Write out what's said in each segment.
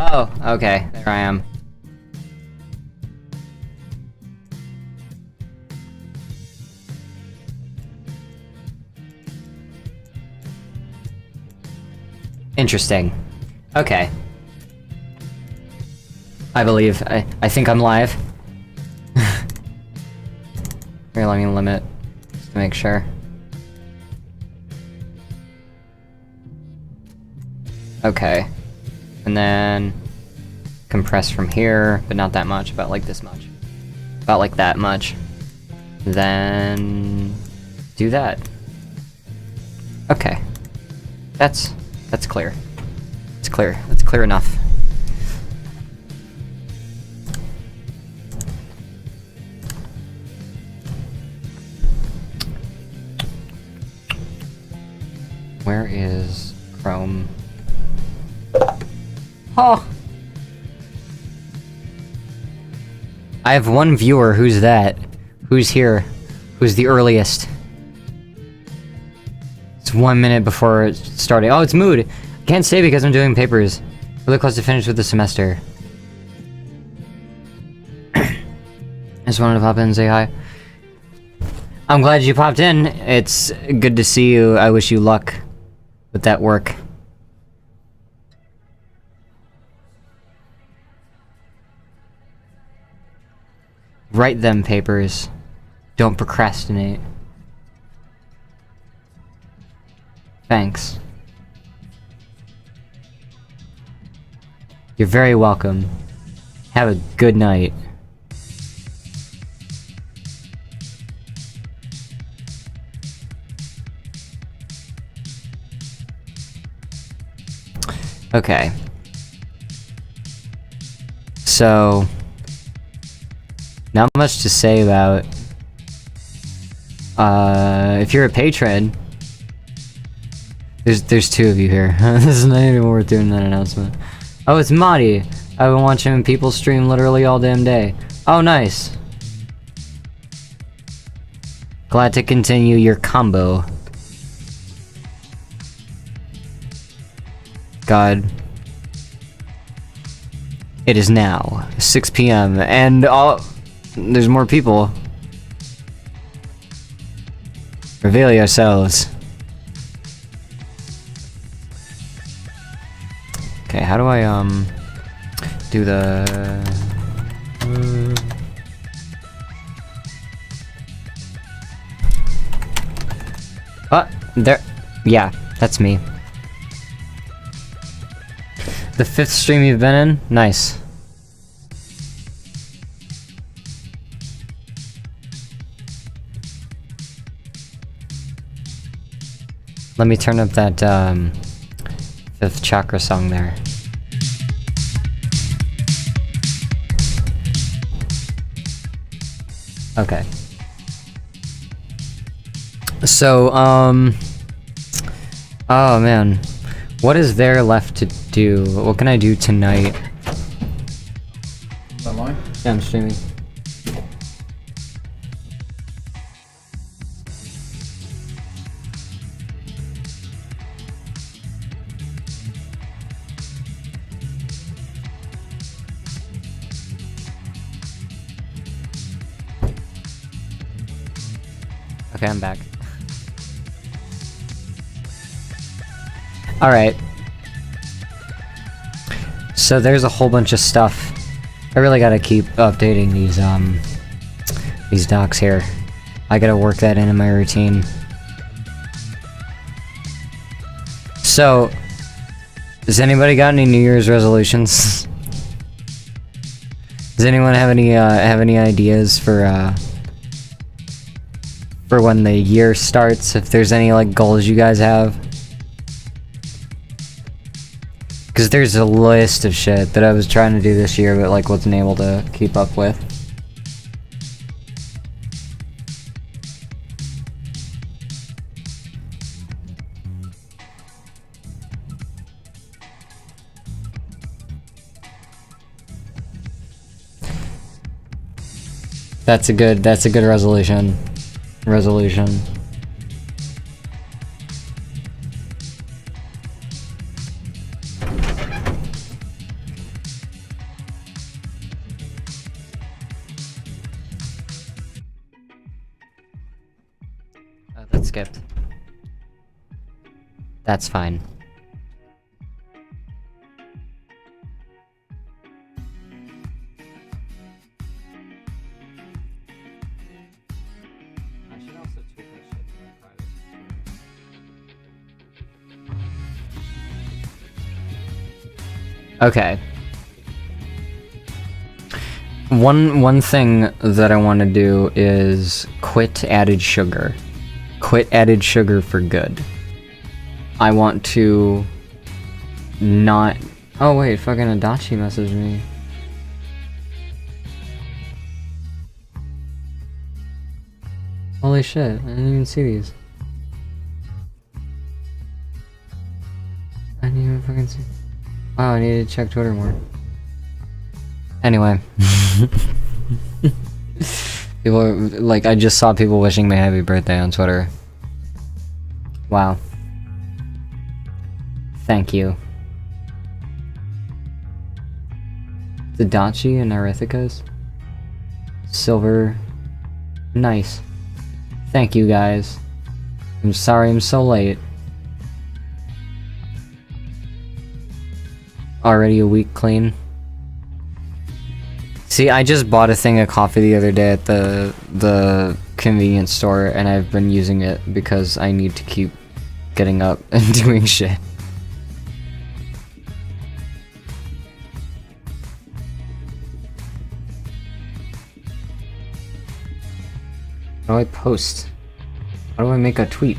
Oh, okay. There I am. Interesting. Okay. I believe. I think I'm live. Here, let me limit, just to make sure. Okay. And then compress from here, but not that much, about like this much. About like that much. Then do that. Okay. That's clear. It's clear. That's clear enough. Where is Chrome? Oh! I have one viewer. Who's that? Who's here? Who's the earliest? It's 1 minute before starting. Oh, it's Mood! I can't stay because I'm doing papers. Really close to finish with the semester. I just wanted to pop in and say hi. I'm glad you popped in. It's good to see you. I wish you luck with that work. Write them papers. Don't procrastinate. Thanks. You're very welcome. Have a good night. Okay. So, not much to say about, if you're a patron, there's two of you here. This is not even worth doing that announcement. Oh, it's Madi. I've been watching people stream literally all damn day. Oh, nice. Glad to continue your combo. God. It is now 6 p.m. and there's more people. Reveal yourselves. Okay, how do I do the there. Yeah, that's me. The 5th stream you've been in? Nice. Let me turn up that 5th chakra song there. Okay. So, oh man. What is there left to do? What can I do tonight? Online? Yeah, I'm streaming. Okay, I'm back. Alright. So there's a whole bunch of stuff. I really gotta keep updating these docs here. I gotta work that into my routine. So, has anybody got any New Year's resolutions? Does anyone have any ideas for when the year starts? If there's any like goals you guys have? Because there's a list of shit that I was trying to do this year, but like wasn't able to keep up with. That's a good resolution. got skipped. That's fine. I should also tweet that shit to my private. Okay. One thing that I want to do is quit added sugar. Quit added sugar for good. I want to not... Oh wait, fucking Adachi messaged me. Holy shit, I didn't even see these. I didn't even fucking see... Wow, I need to check Twitter more. Anyway. People are, like, I just saw people wishing me happy birthday on Twitter. Wow. Thank you. The Dachi and Arithicas. Silver. Nice. Thank you guys. I'm sorry I'm so late. Already a week clean. See, I just bought a thing of coffee the other day at the convenience store, and I've been using it because I need to keep getting up and doing shit. How do I post? How do I make a tweet?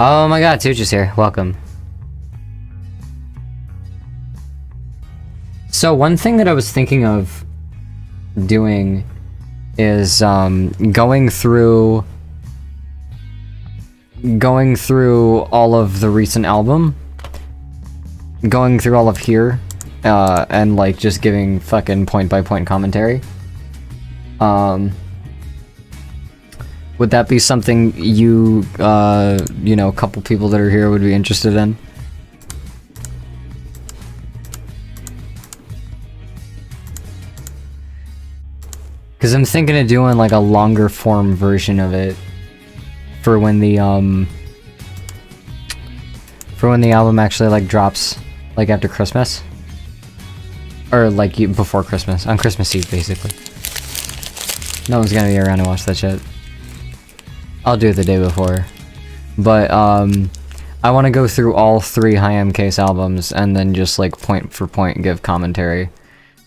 Oh my god, Tuch is here. Welcome. So one thing that I was thinking of doing is going through all of the recent album, going through all of here, and like just giving fucking point by point commentary. Would that be something you know, a couple people that are here would be interested in? Because I'm thinking of doing like a longer form version of it for when the album actually like drops, like after Christmas, or like before Christmas, on Christmas Eve basically. No one's gonna be around to watch that shit. I'll do it the day before, but I want to go through all 3 High M Case albums and then just like point for point give commentary.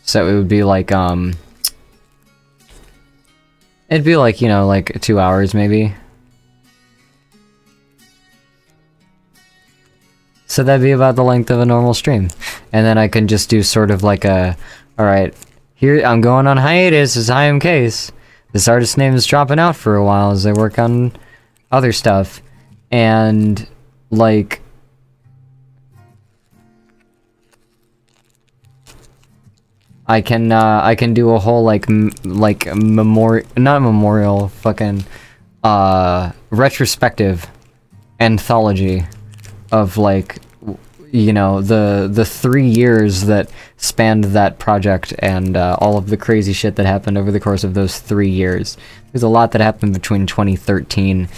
So it would be like it'd be like, you know, like 2 hours maybe. So that'd be about the length of a normal stream. And then I can just do sort of like a, alright, here I'm going on hiatus as High M Case. This artist's name is dropping out for a while as they work on other stuff. And like I can do a whole like memorial fucking retrospective anthology of like, you know, the 3 years that spanned that project and all of the crazy shit that happened over the course of those 3 years. There's a lot that happened between 2013.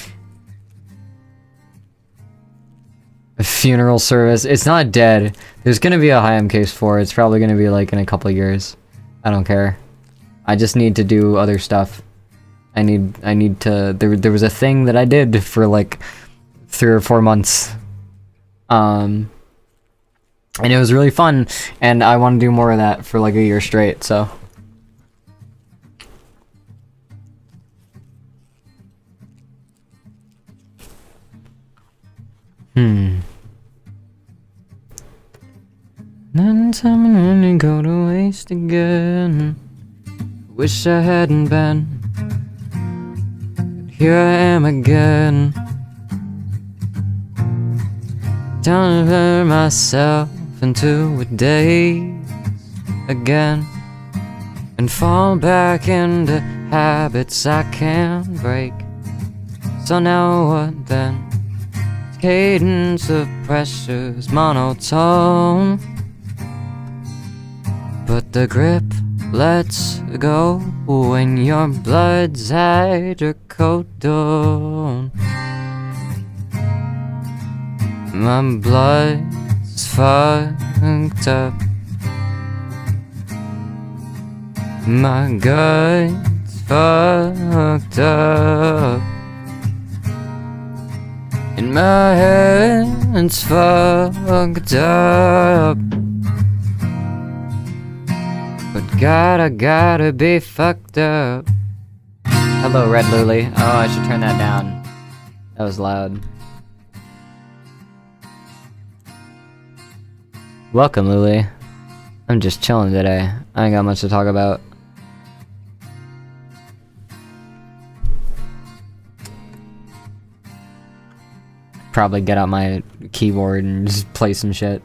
A funeral service. It's not dead. There's gonna be a High M Case 4. It's probably gonna be like in a couple years. I don't care. I just need to do other stuff. I need to... There was a thing that I did for like 3 or 4 months. And it was really fun, and I want to do more of that for like a year straight, so... Then time only go to waste again. Wish I hadn't been, but here I am again. Don't hurt myself into a daze. again and fall back into habits I can't break. So now what then? Cadence of pressure's monotone, but the grip lets go when your blood's hydrocodone. My blood's fucked up. My gut's fucked up. And my head's fucked up. But God, I gotta be fucked up. Hello, Red Lily. Oh, I should turn that down. That was loud. Welcome, Lily. I'm just chilling today. I ain't got much to talk about. Probably get out my keyboard and just play some shit.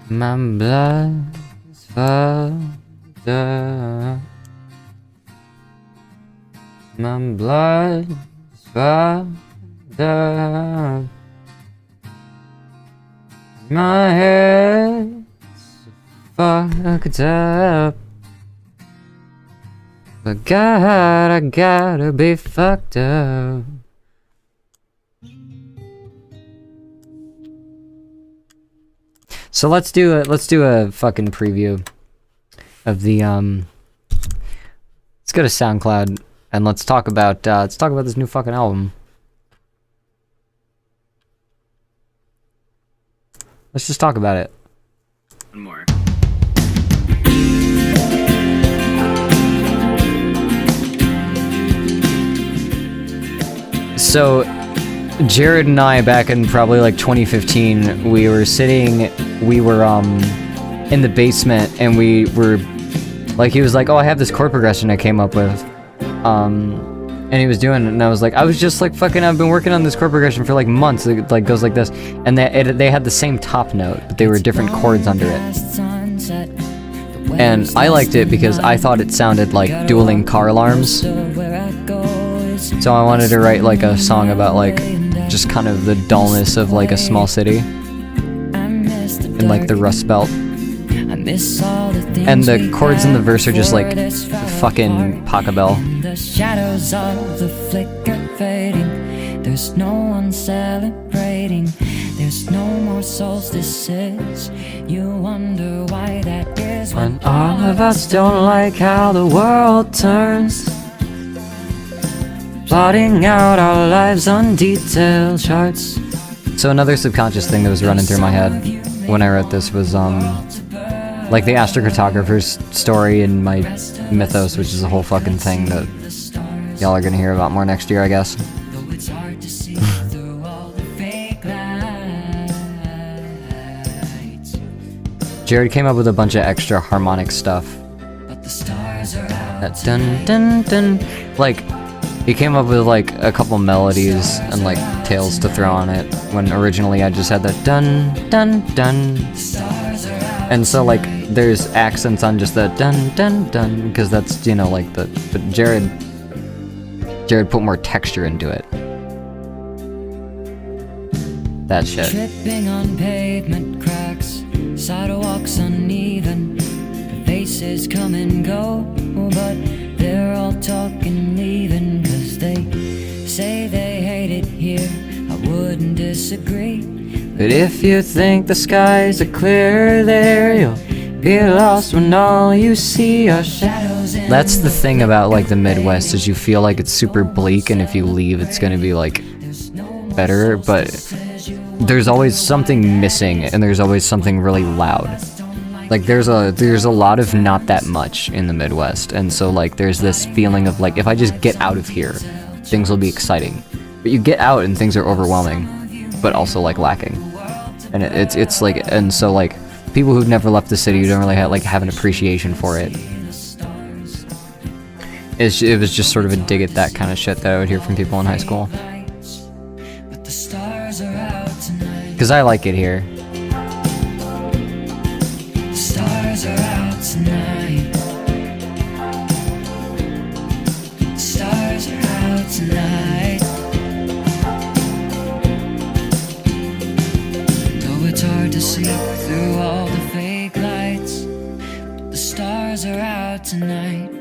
My blood's fucked up. My blood's fucked up. My head's fucked up. But God, I gotta be fucked up. So let's do a fucking preview of the let's go to SoundCloud and let's talk about this new fucking album. Let's just talk about it. One more. So, Jared and I, back in probably like 2015, we were in the basement, and we were, like, he was like, oh, I have this chord progression I came up with, and he was doing it, and I was like, fucking, I've been working on this chord progression for like months, it like goes like this, and they had the same top note, but they were different chords under it. And I liked it because I thought it sounded like dueling car alarms. So I wanted to write like a song about like just kind of the dullness of like a small city and like the Rust Belt. And the chords in the verse are just like fucking Pachelbel. The shadows of the flicker fading. There's no one celebrating. There's no more solstices. You wonder why that is when all of us don't like how the world turns. Plotting out our lives on detail charts. So another subconscious thing that was running through my head when I wrote this was like the astrocartographer's story in my mythos, which is a whole fucking thing that y'all are gonna hear about more next year, I guess. Jared came up with a bunch of extra harmonic stuff. That dun dun dun, like. He came up with like a couple melodies and like tails to throw on it, when originally I just had that dun dun dun. And so like there's accents on just the dun dun dun, because that's, you know, like but Jared put more texture into it. That shit. Tripping on pavement cracks, sidewalks uneven, the faces come and go, but they're all talking even, 'cause they say they hate it here. I wouldn't disagree. But if you think the skies are clear there, you'll be lost when all you see are shadows. That's the thing about like the Midwest, is you feel like it's super bleak, and if you leave it's gonna be like better, but there's always something missing, and there's always something really loud. Like there's a lot of not that much in the Midwest, and so like there's this feeling of like, if I just get out of here, things will be exciting. But you get out and things are overwhelming, but also like lacking. And it's like, and so like people who've never left the city, who don't really have an appreciation for it. It was just sort of a dig at that kind of shit that I would hear from people in high school. Because I like it here. The stars are out tonight. The stars are out tonight. Though it's hard to see through all the fake lights, the stars are out tonight.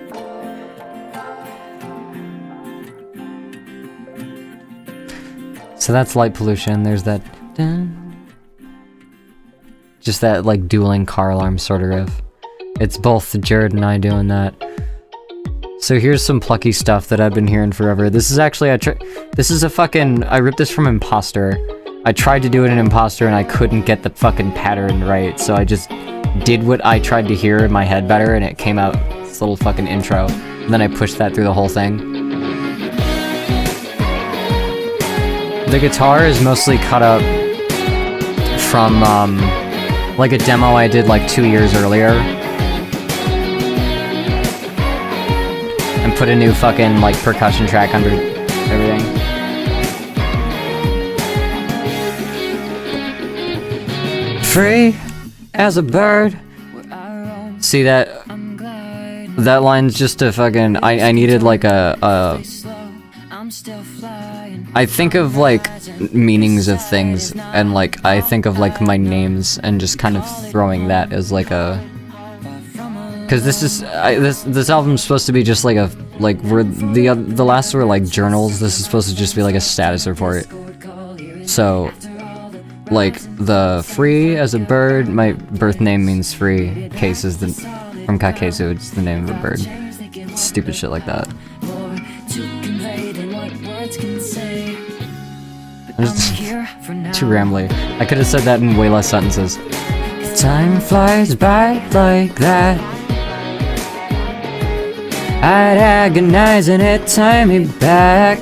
So that's light pollution. There's that. Just that like dueling car alarm sort of riff. It's both Jared and I doing that. So here's some plucky stuff that I've been hearing forever. This is actually this is a fucking, I ripped this from Imposter. I tried to do it in Imposter and I couldn't get the fucking pattern right, so I just did what I tried to hear in my head better, and it came out this little fucking intro. And then I pushed that through the whole thing. The guitar is mostly cut up from like a demo I did like 2 years earlier. And put a new fucking like percussion track under everything. Free as a bird. See that line's just a fucking, I needed like I think of like meanings of things, and like I think of like my names and just kind of throwing that as like a, because this is this album's supposed to be just like a, like we're the last were like journals. This is supposed to just be like a status report. So like the free as a bird, my birth name means free. Case is from Kakesu, it's the name of a bird. Stupid shit like that. I'm just too rambly. I could have said that in way less sentences. Time flies by like that. I'd agonize and it time me back.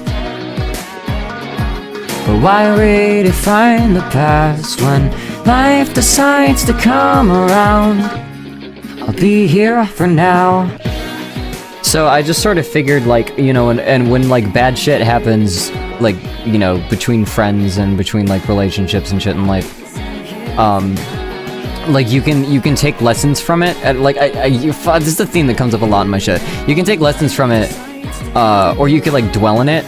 But why redefine the past when life decides to come around? I'll be here for now. So I just sort of figured, like, you know, and when like bad shit happens, like, you know, between friends and between like relationships and shit in life, like you can take lessons from it. And like this is the theme that comes up a lot in my shit. You can take lessons from it, or you could like dwell in it.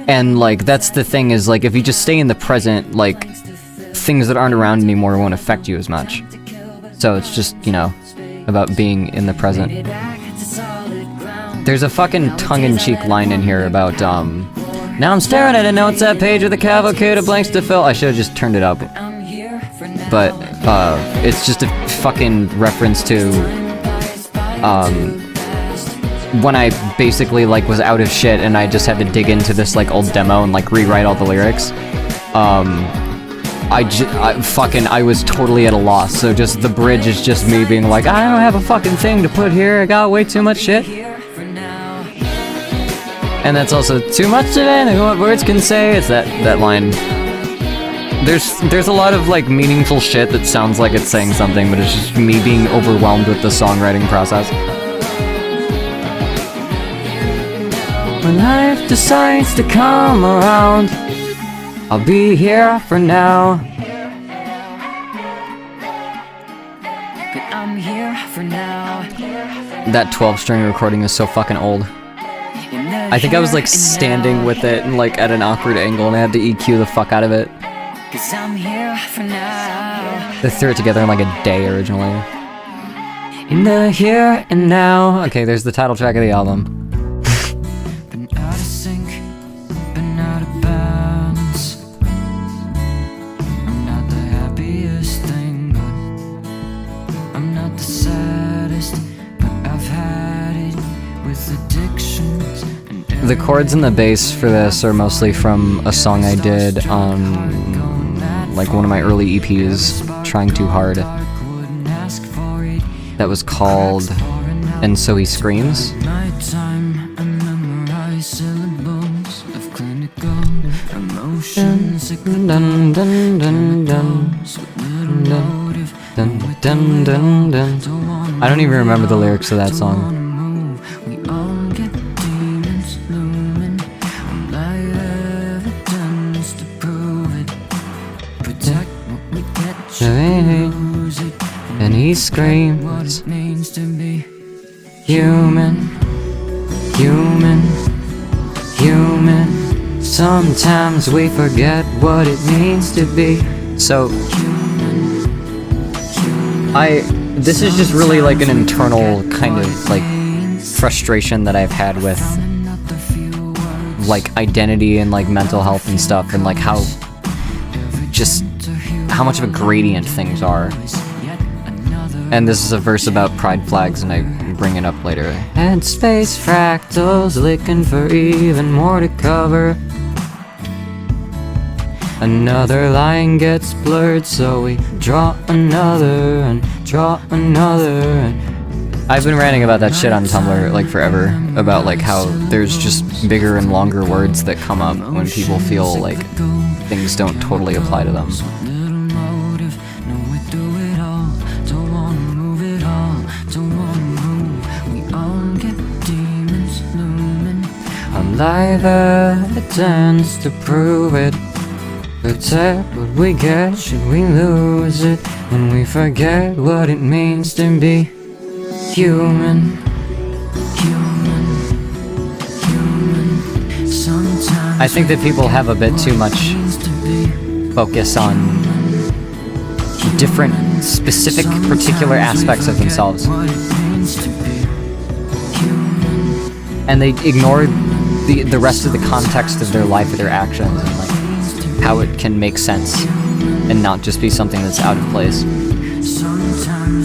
And like that's the thing, is like if you just stay in the present, like things that aren't around anymore won't affect you as much. So it's just, you know, about being in the present. There's a fucking tongue-in-cheek line in here about now I'm staring at a notes app page with a cavalcade of blanks to fill. I should have just turned it up, but it's just a fucking reference to when I basically like was out of shit and I just had to dig into this like old demo and like rewrite all the lyrics. I was totally at a loss, so just the bridge is just me being like, I don't have a fucking thing to put here, I got way too much shit. And that's also too much of anything what words can say. It's that line. There's a lot of like meaningful shit that sounds like it's saying something, but it's just me being overwhelmed with the songwriting process. When life decides to come around, I'll be here for now. But I'm here for now. That 12-string recording is so fucking old. I think I was like standing with it and like at an awkward angle and I had to EQ the fuck out of it. 'Cause I'm here for now. They threw it together in like a day originally. In the here and now. Okay, there's the title track of the album. Been out of sync, been out of balance. I'm not the happiest thing, but I'm not the saddest. But I've had it with addictions. The chords and the bass for this are mostly from a song I did on like one of my early EPs, Trying Too Hard. That was called And So He Screams. Dun, dun, dun, dun, dun, dun, dun. I don't even remember the lyrics to that song. and he what screams, it means to be human, human, human. Sometimes we forget what it means to be. So, this is just really like an internal kind of like frustration that I've had with like identity and like mental health and stuff, and like how much of a gradient things are. And this is a verse about pride flags, and I bring it up later. And space fractals looking for even more to cover. Another line gets blurred, so we draw another and draw another. And I've been ranting about that shit on Tumblr like forever, about like how there's just bigger and longer words that come up when people feel like things don't totally apply to them. Alive evidence to prove it. Protect what we get, should we lose it? When we forget what it means to be human. I think that people have a bit too much focus on different, specific, particular aspects of themselves. And they ignore the rest of the context of their life or their actions, and like how it can make sense and not just be something that's out of place.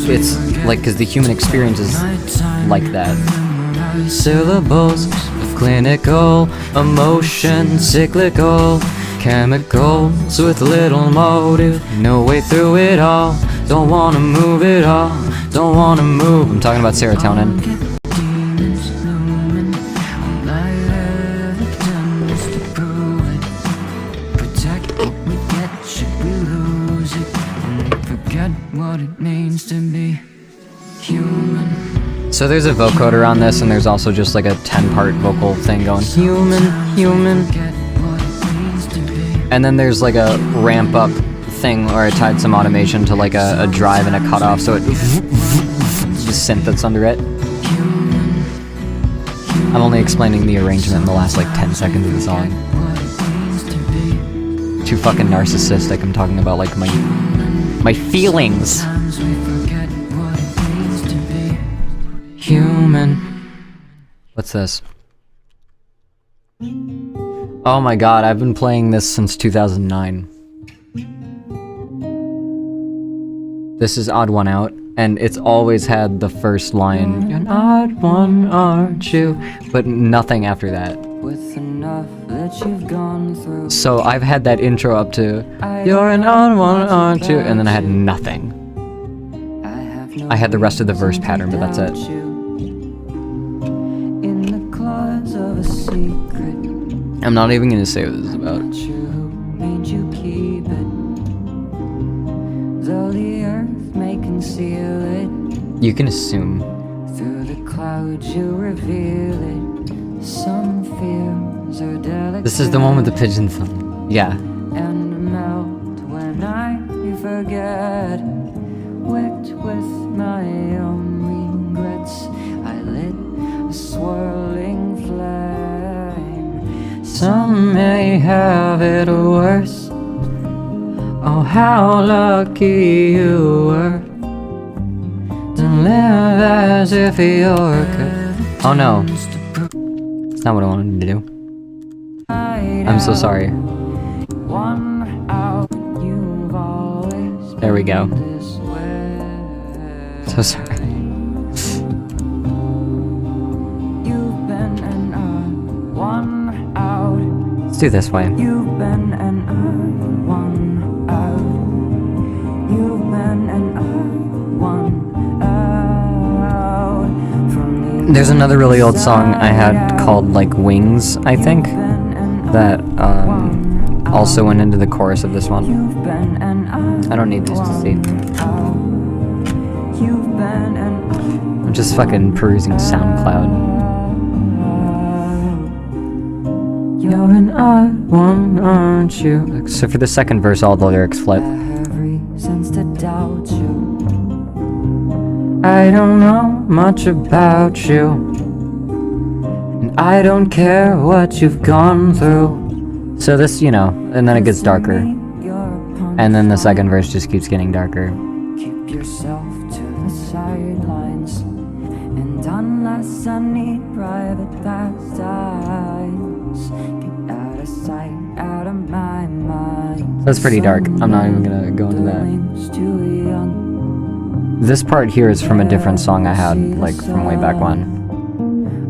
It's like, because the human experience is like that. Syllables of clinical emotion, cyclical chemicals with little motive, no way through it all. Don't wanna move it all, don't wanna move. I'm talking about serotonin. What it means to be human. So there's a vocoder on this, and there's also just like a 10-part vocal thing going human, human. And then there's like a ramp up thing where I tied some automation to like a drive and a cutoff, so it the synth that's under it. I'm only explaining the arrangement in the last like 10 seconds of the song. Too fucking narcissistic. I'm talking about like my feelings. Human. What's this? Oh my god, I've been playing this since 2009. This is Odd One Out, and it's always had the first line, "You're an odd one, aren't you?" But nothing after that. With enough that you've gone through. So I've had that intro up to "You're an odd one, aren't you?" and then I had nothing. I had the rest of the verse pattern, but that's it. In the claws of a secret. I'm not even gonna say what this is about. Though the earth may conceal it, you can assume. Through the clouds you reveal it. Some fears are delicate. This is the one with the pigeon song. Yeah. And melt when I forget. Wet with my own regrets, I lit a swirling flame. Some may have it worse. Oh, how lucky you were to live as if you're good. Oh no. It's not what I wanted to do. I'm so sorry. There we go. So sorry. Let's do this way. There's another really old song I had called like Wings, I think, that also went into the chorus of this one. I don't need this to see. I'm just fucking perusing SoundCloud. You're an odd one, aren't you? So for the second verse, all the lyrics flip. I don't know much about you, and I don't care what you've gone through. So this, you know, and then it gets darker. And then the second verse just keeps getting darker. Keep yourself to the sidelines, and unless I need private pastimes, get out of sight, out of my mind. That's pretty dark. I'm not even gonna go into that. This part here is from a different song I had, like from way back when.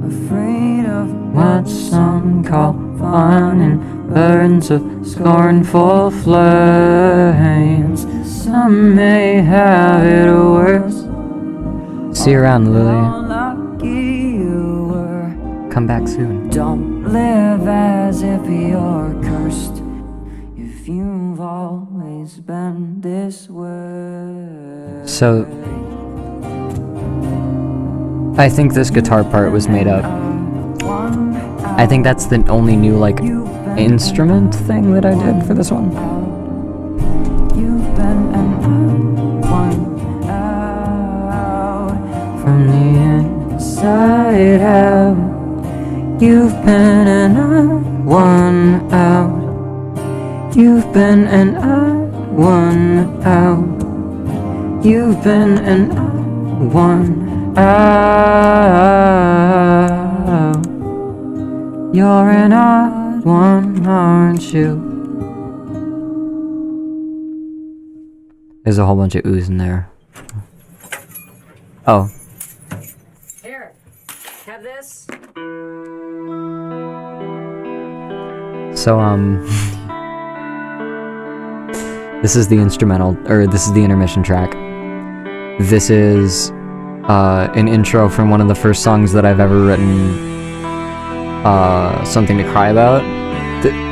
Afraid of What some call fun and burns of scornful flames. Some may have it worse. See you around, Lily. how lucky you were. Come back soon. Don't live as if you're cursed, if you've always been this way. So, I think this guitar part was made up. I think that's the only new, like, instrument thing that I did for this one. You've been an one out From the inside out, you've been an odd one out. You've been an odd one out. You've been an odd one out. You're an odd one, aren't you? There's a whole bunch of oohs in there. Oh. Here, have this. So, this is the instrumental, or this is the intermission track. This is, an intro from one of the first songs that I've ever written, Something to Cry About.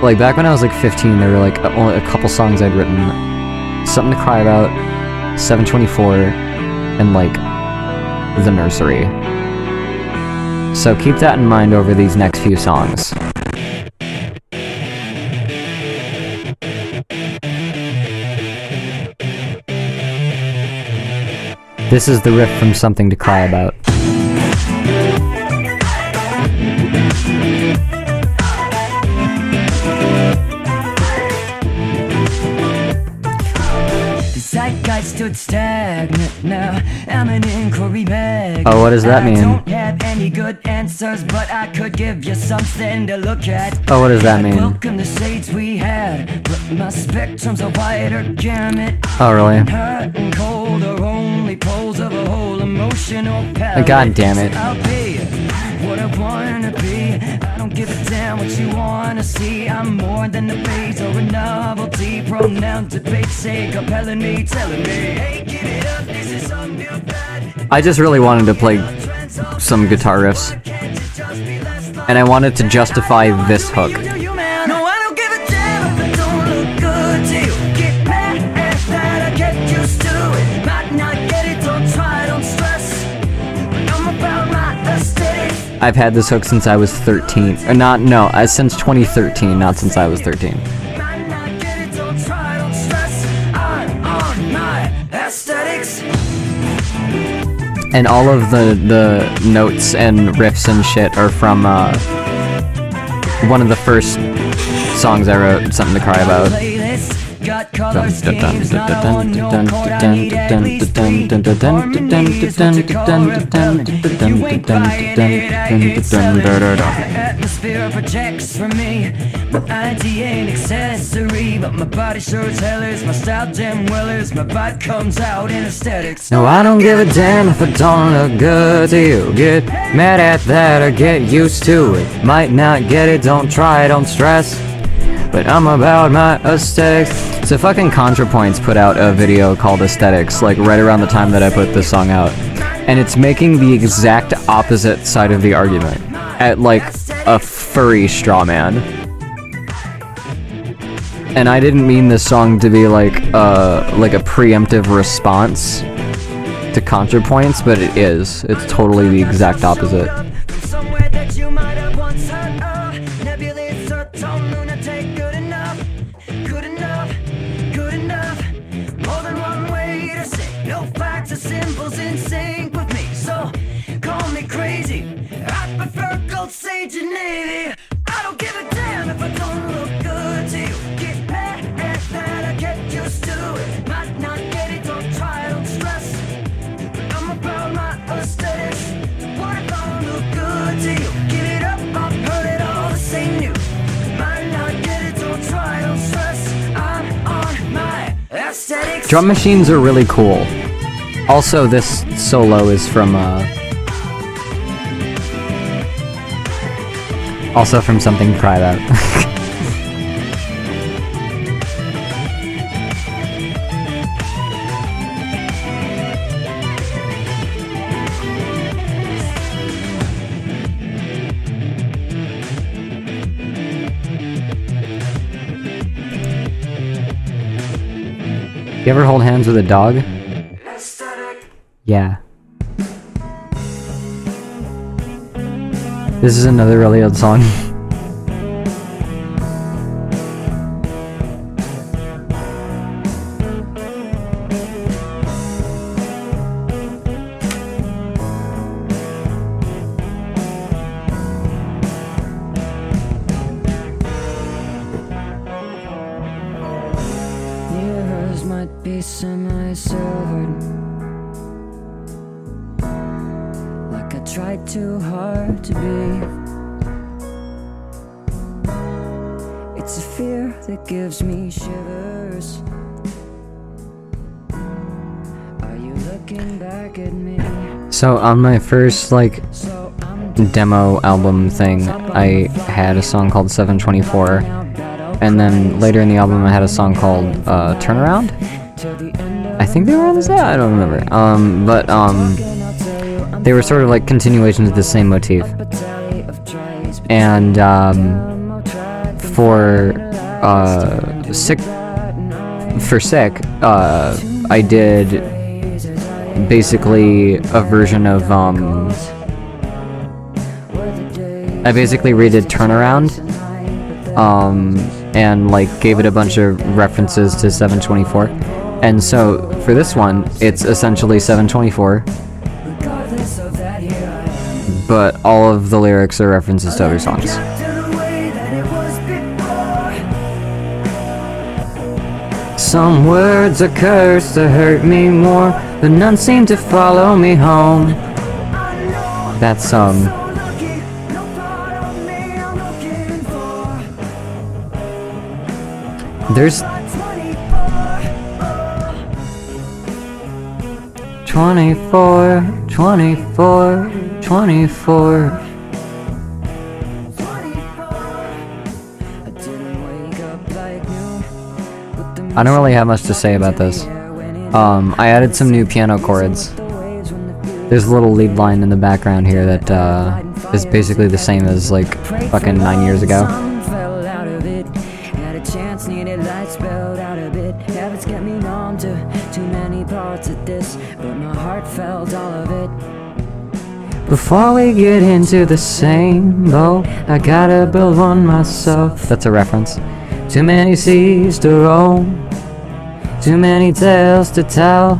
Like, back when I was, like, 15, there were, like, only a couple songs I'd written. Something to Cry About, 724, and, like, The Nursery. So keep that in mind over these next few songs. This is the riff from Something to Cry About. The zeitgeist stood stagnant now. I'm an inquiry magnet. Oh, what does that mean? I don't have any good answers, but I could give you something to look at. Oh, what does that mean? Welcome the shades we had, but my spectrum's a wider gamut. Oh, really? Hot and cold are only poles of a whole emotional palette. God damn it. I'll be what I wanna be. I don't give a damn what you wanna see. I'm more than a phase or a novelty. Pronoun debate say compelling me, telling me, hey, give it up, this is some new bad. I just really wanted to play some guitar riffs, and I wanted to justify this hook. No, I don't give a damn if it don't look good to you. Get mad at that, I get used to it. Might not get it, don't try, don't stress. But I'm about my aesthetics. I've had this hook since I was 13. Or not, no, since 2013, not since I was 13. Might not get it, don't try, don't stress. I'm on my aesthetics. And all of the notes and riffs and shit are from one of the first songs I wrote, Something to Cry About. Got color schemes, not on no chord. I need at least 3 harmonies. What you call repellent. You ain't buying it, I ain't selling. My atmosphere projects from me. My ID ain't accessory, but my body sure as hell is. My style damn well is. My vibe comes out in aesthetics. No, I don't give a damn if it don't look good to you. Get mad at that or get used to it. Might not get it, don't try, don't stress. But I'm about my aesthetics. So fucking ContraPoints put out a video called Aesthetics, like right around the time that I put this song out. And it's making the exact opposite side of the argument. At like a furry straw man. And I didn't mean this song to be like a preemptive response to ContraPoints, but it is. It's totally the exact opposite. Somewhere that you might have once heard of. Nebulous or tone lunatic. Good enough, good enough, good enough. More than one way to say no facts or symbols in sync. Navy. I don't give a damn if I don't look good to you. Get mad that I get used to it. Might not get it, don't try, don't stress. I'm about my aesthetics. What if I don't look good to you? Give it up, I've heard it all, this ain't new. Might not get it, don't try, don't stress. I'm on my aesthetics. Drum machines are really cool. Also, this solo is from also from something private. You ever hold hands with a dog? Yeah. This is another really old song. Yours might be semi-silvered, like I tried too hard to be. It's a fear that gives me shivers. Are you looking back at me? So on my first like So I'm demo album thing, I had a song called 724, and then later in the album I had a song called Turnaround. I think they were on this. I don't remember. They were sort of like continuations of the same motif. And for Sick, I did basically a version of I basically redid Turnaround, and like gave it a bunch of references to 724. And so for this one, it's essentially 724, but all of the lyrics are references to other songs. Some words are cursed to hurt me more, but none seem to follow me home. That's there's 24, 24, 24. I don't really have much to say about this. I added some new piano chords. There's a little lead line in the background here that is basically the same as like fucking 9 years ago. Needed light spelled out a bit. Habits kept me numb to too many parts of this, but my heart felt all of it. Before we get into the same boat, I gotta build one myself. That's a reference. Too many seas to roam, too many tales to tell.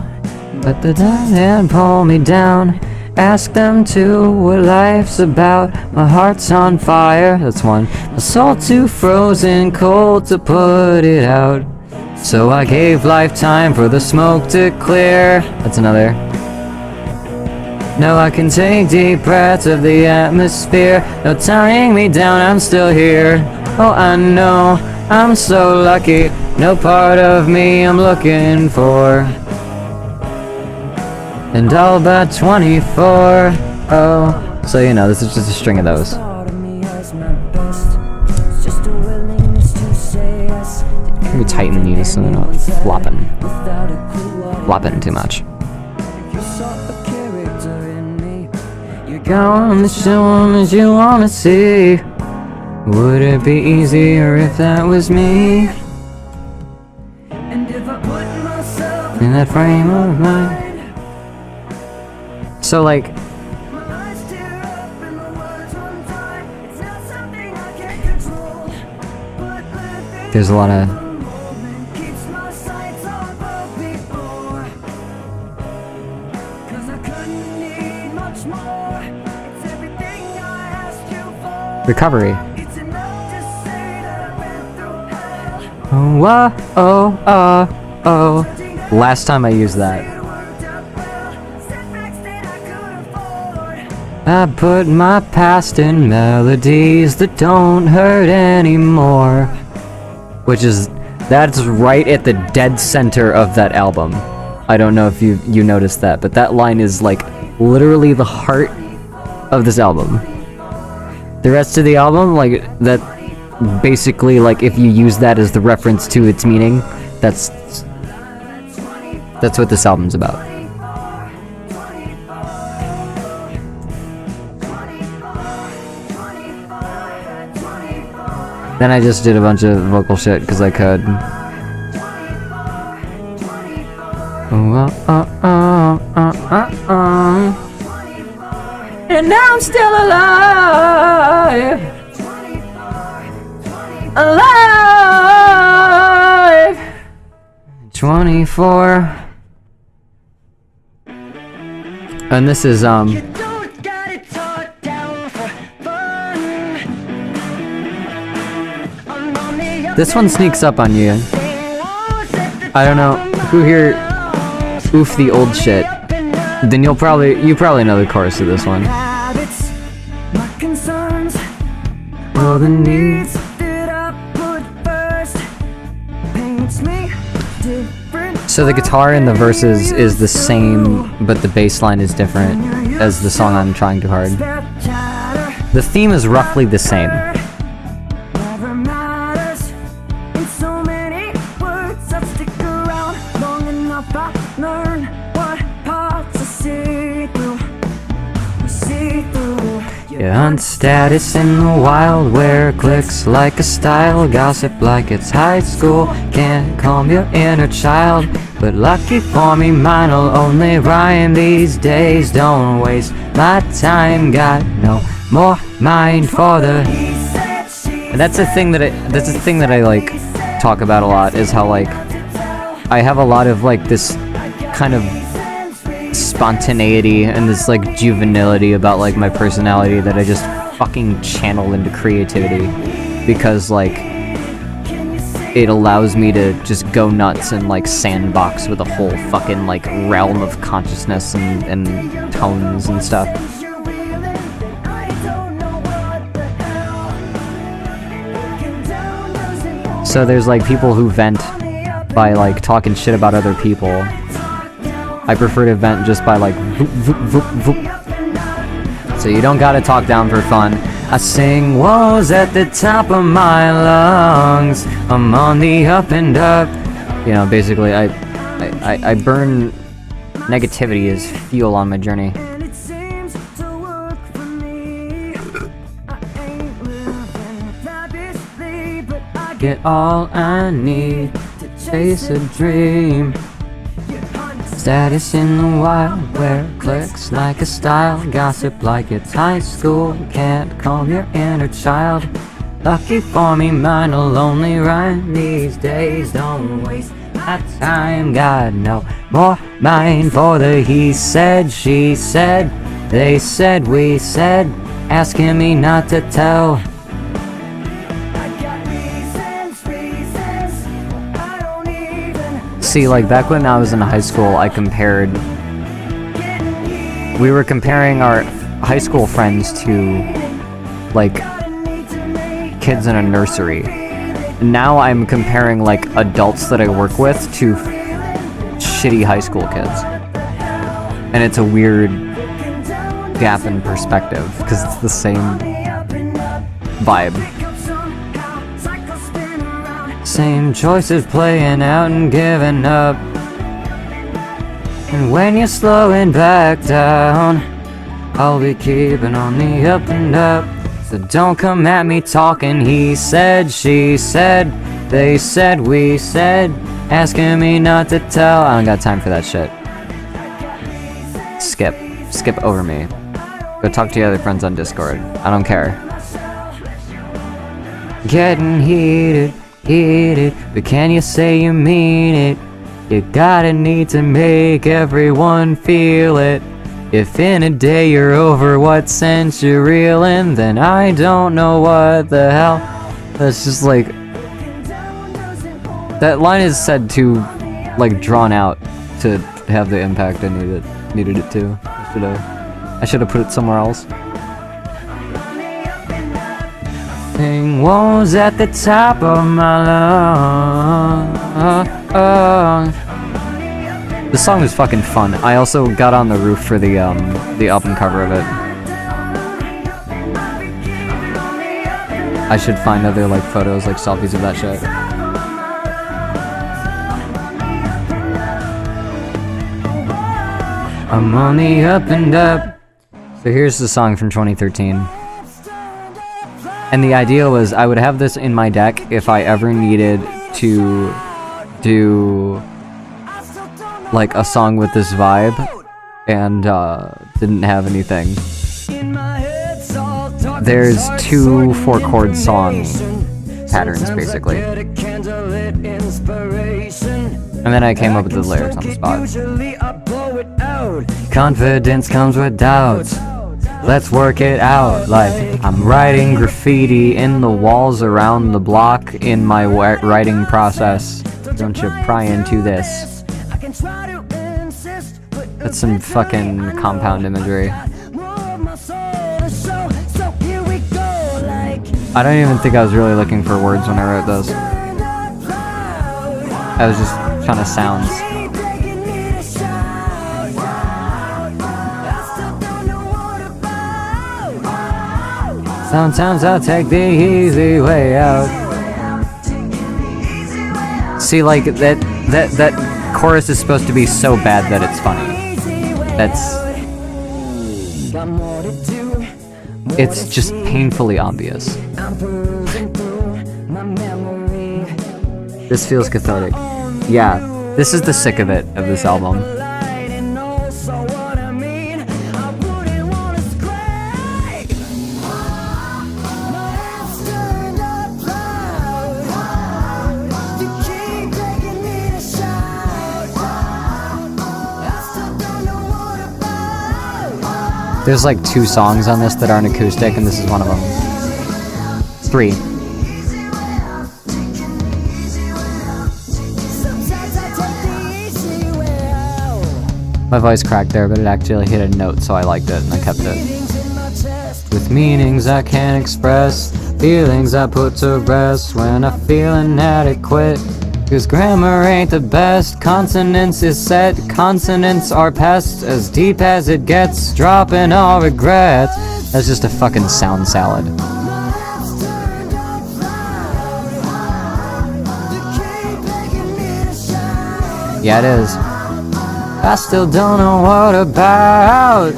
Let the hand pull me down. Ask them too what life's about. My heart's on fire, that's one. My soul too frozen cold to put it out. So I gave life time for the smoke to clear. That's another. No, I can take deep breaths of the atmosphere. No tying me down, I'm still here. Oh, I know, I'm so lucky. No part of me I'm looking for. And all but 24. Oh, so you know, this is just a string of those. Let me tighten these so they're not flopping too much. Go on the show as you wanna see. Would it be easier if that was me? In that frame of mind. So like, there's a lot of Recovery. Oh, oh, oh, oh. Last time I used that. I put my past in melodies that don't hurt anymore. Which is, that's right at the dead center of that album. I don't know if you noticed that, but that line is like literally the heart of this album. The rest of the album, like, that basically, like, if you use that as the reference to its meaning, that's what this album's about. Then I just did a bunch of vocal shit because I could. And now I'm still alive. Alive. 24. And this is this one sneaks up on you. I don't know who here oof the old shit. Then you probably know the chorus of this one. All the needs that I put first paints me different. So the guitar in the verses is the same, but the bass line is different as the song I'm Trying Too Hard. The theme is roughly the same. On status in the wild, where it clicks like a style, gossip like it's high school, can't calm your inner child, but lucky for me mine'll only rhyme these days, don't waste my time, got no more mind for the... And that's the thing that I like talk about a lot, is how like I have a lot of like this kind of spontaneity and this like juvenility about like my personality that I just fucking channel into creativity, because like it allows me to just go nuts and like sandbox with a whole fucking like realm of consciousness and tones and stuff. So there's like people who vent by like talking shit about other people. I prefer to vent just by like voop, voop, voop, voop. So you don't gotta talk down for fun. I sing woes at the top of my lungs. I'm on the up and up. You know, basically I burn negativity as fuel on my journey. Get all I need to chase a dream. Status in the wild, where it clicks like a style, gossip like it's high school, can't calm your inner child. Lucky for me, mine'll only rhyme these days, don't waste my time, got no more mind for the he said, she said, they said, we said, asking me not to tell. See, like back when I was in high school, we were comparing our high school friends to like kids in a nursery. Now I'm comparing like adults that I work with to shitty high school kids. And it's a weird gap in perspective, because it's the same vibe. Same choices playing out and giving up. And when you're slowing back down, I'll be keeping on the up and up. So don't come at me talking he said, she said, they said, we said, asking me not to tell. I don't got time for that shit. Skip over me. Go talk to your other friends on Discord. I don't care. Getting heated, but can you say you mean it? You gotta need to make everyone feel it. If in a day you're over what sense you're reeling, then I don't know what the hell. That's just like... That line is said too, like, drawn out to have the impact I needed it to. I should have put it somewhere else. Thing was at the top of my lungs. The song was fucking fun. I also got on the roof for the album cover of it. I should find other like photos, like selfies of that shit. I'm on the up and up. So here's the song from 2013. And the idea was I would have this in my deck if I ever needed to do like a song with this vibe and didn't have anything. There's 2 4-chord song patterns basically. And then I came up with the lyrics on the spot. Confidence comes with doubts. Let's work it out. Like I'm writing graffiti in the walls around the block in my writing process. Don't you pry into this. That's some fucking compound imagery. I don't even think I was really looking for words when I wrote those. I was just trying to sounds. Sometimes I'll take the easy way out. See, like that chorus is supposed to be so bad that it's funny. It's just painfully obvious. This feels cathartic. Yeah, this is the sick of it of this album. There's like 2 songs on this that aren't acoustic, and this is one of them. 3. My voice cracked there, but it actually hit a note, so I liked it, and I kept it. With meanings I can't express, feelings I put to rest when I feel inadequate. Cause grammar ain't the best, consonants is set, consonants are pests, as deep as it gets, dropping all regrets. That's just a fucking sound salad. Yeah, it is. I still don't know what about.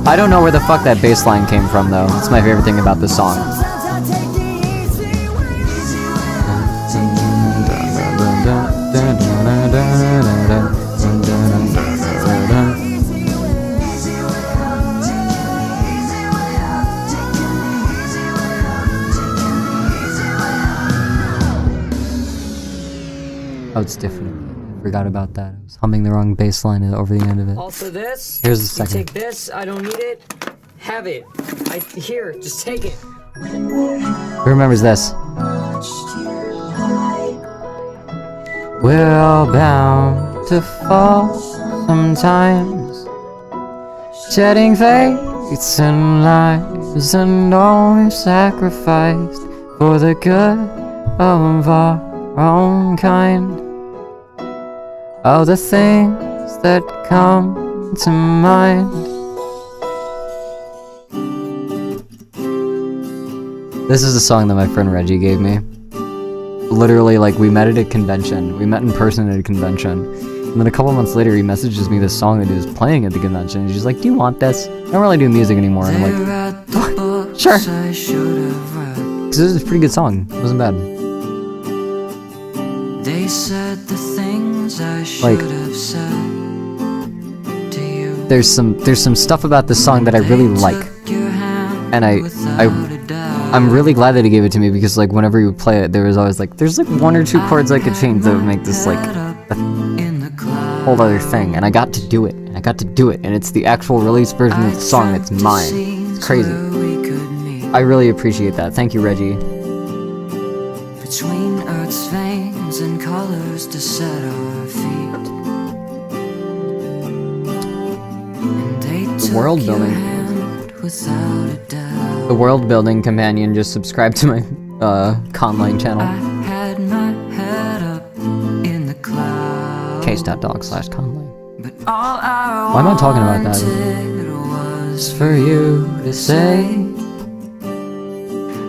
I don't know where the fuck that bass line came from though. It's my favorite thing about this song. Oh, it's different. Forgot about that. I was humming the wrong bass line over the end of it. Also this. Here's the second. You take this. I don't need it. Have it. Here. Just take it. Who remembers this? We're all bound to fall sometimes, shedding fates and lives, and all we've sacrificed for the good of our own kind. All the things that come to mind. This is a song that my friend Reggie gave me. Literally, like, we met at a convention. We met in person at a convention. And then a couple months later, he messages me this song that he was playing at the convention. And he's like, do you want this? I don't really do music anymore. And I'm like, sure. Because this is a pretty good song. It wasn't bad. They said the things I should have said to you. there's some stuff about this song that I really like, and I'm really glad that he gave it to me, because like whenever you play it, there was always like there's like one or two chords I could change that would make this like a whole other thing, and I got to do it, and it's the actual release version of the song. It's mine. It's crazy. I really appreciate that. Thank you, Reggie. Between Earth's veins and colors to set our feet. And they took world your building. hand without a doubt. The world building companion just subscribed to my Conline channel. I had my head up in the clouds. Case.dog/Conline. But all I Why am I talking about that? wanted was For you to say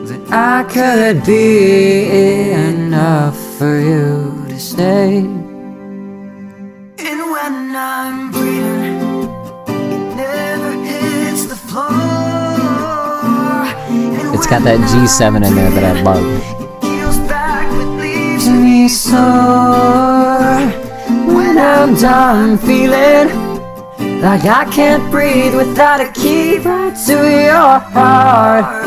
that I could be enough for you to stay. And when I'm breathing, it never hits the floor. And It's got that G7 in there that I love. it heals back what leaves me sore. When I'm done feeling like I can't breathe without a key right to your heart,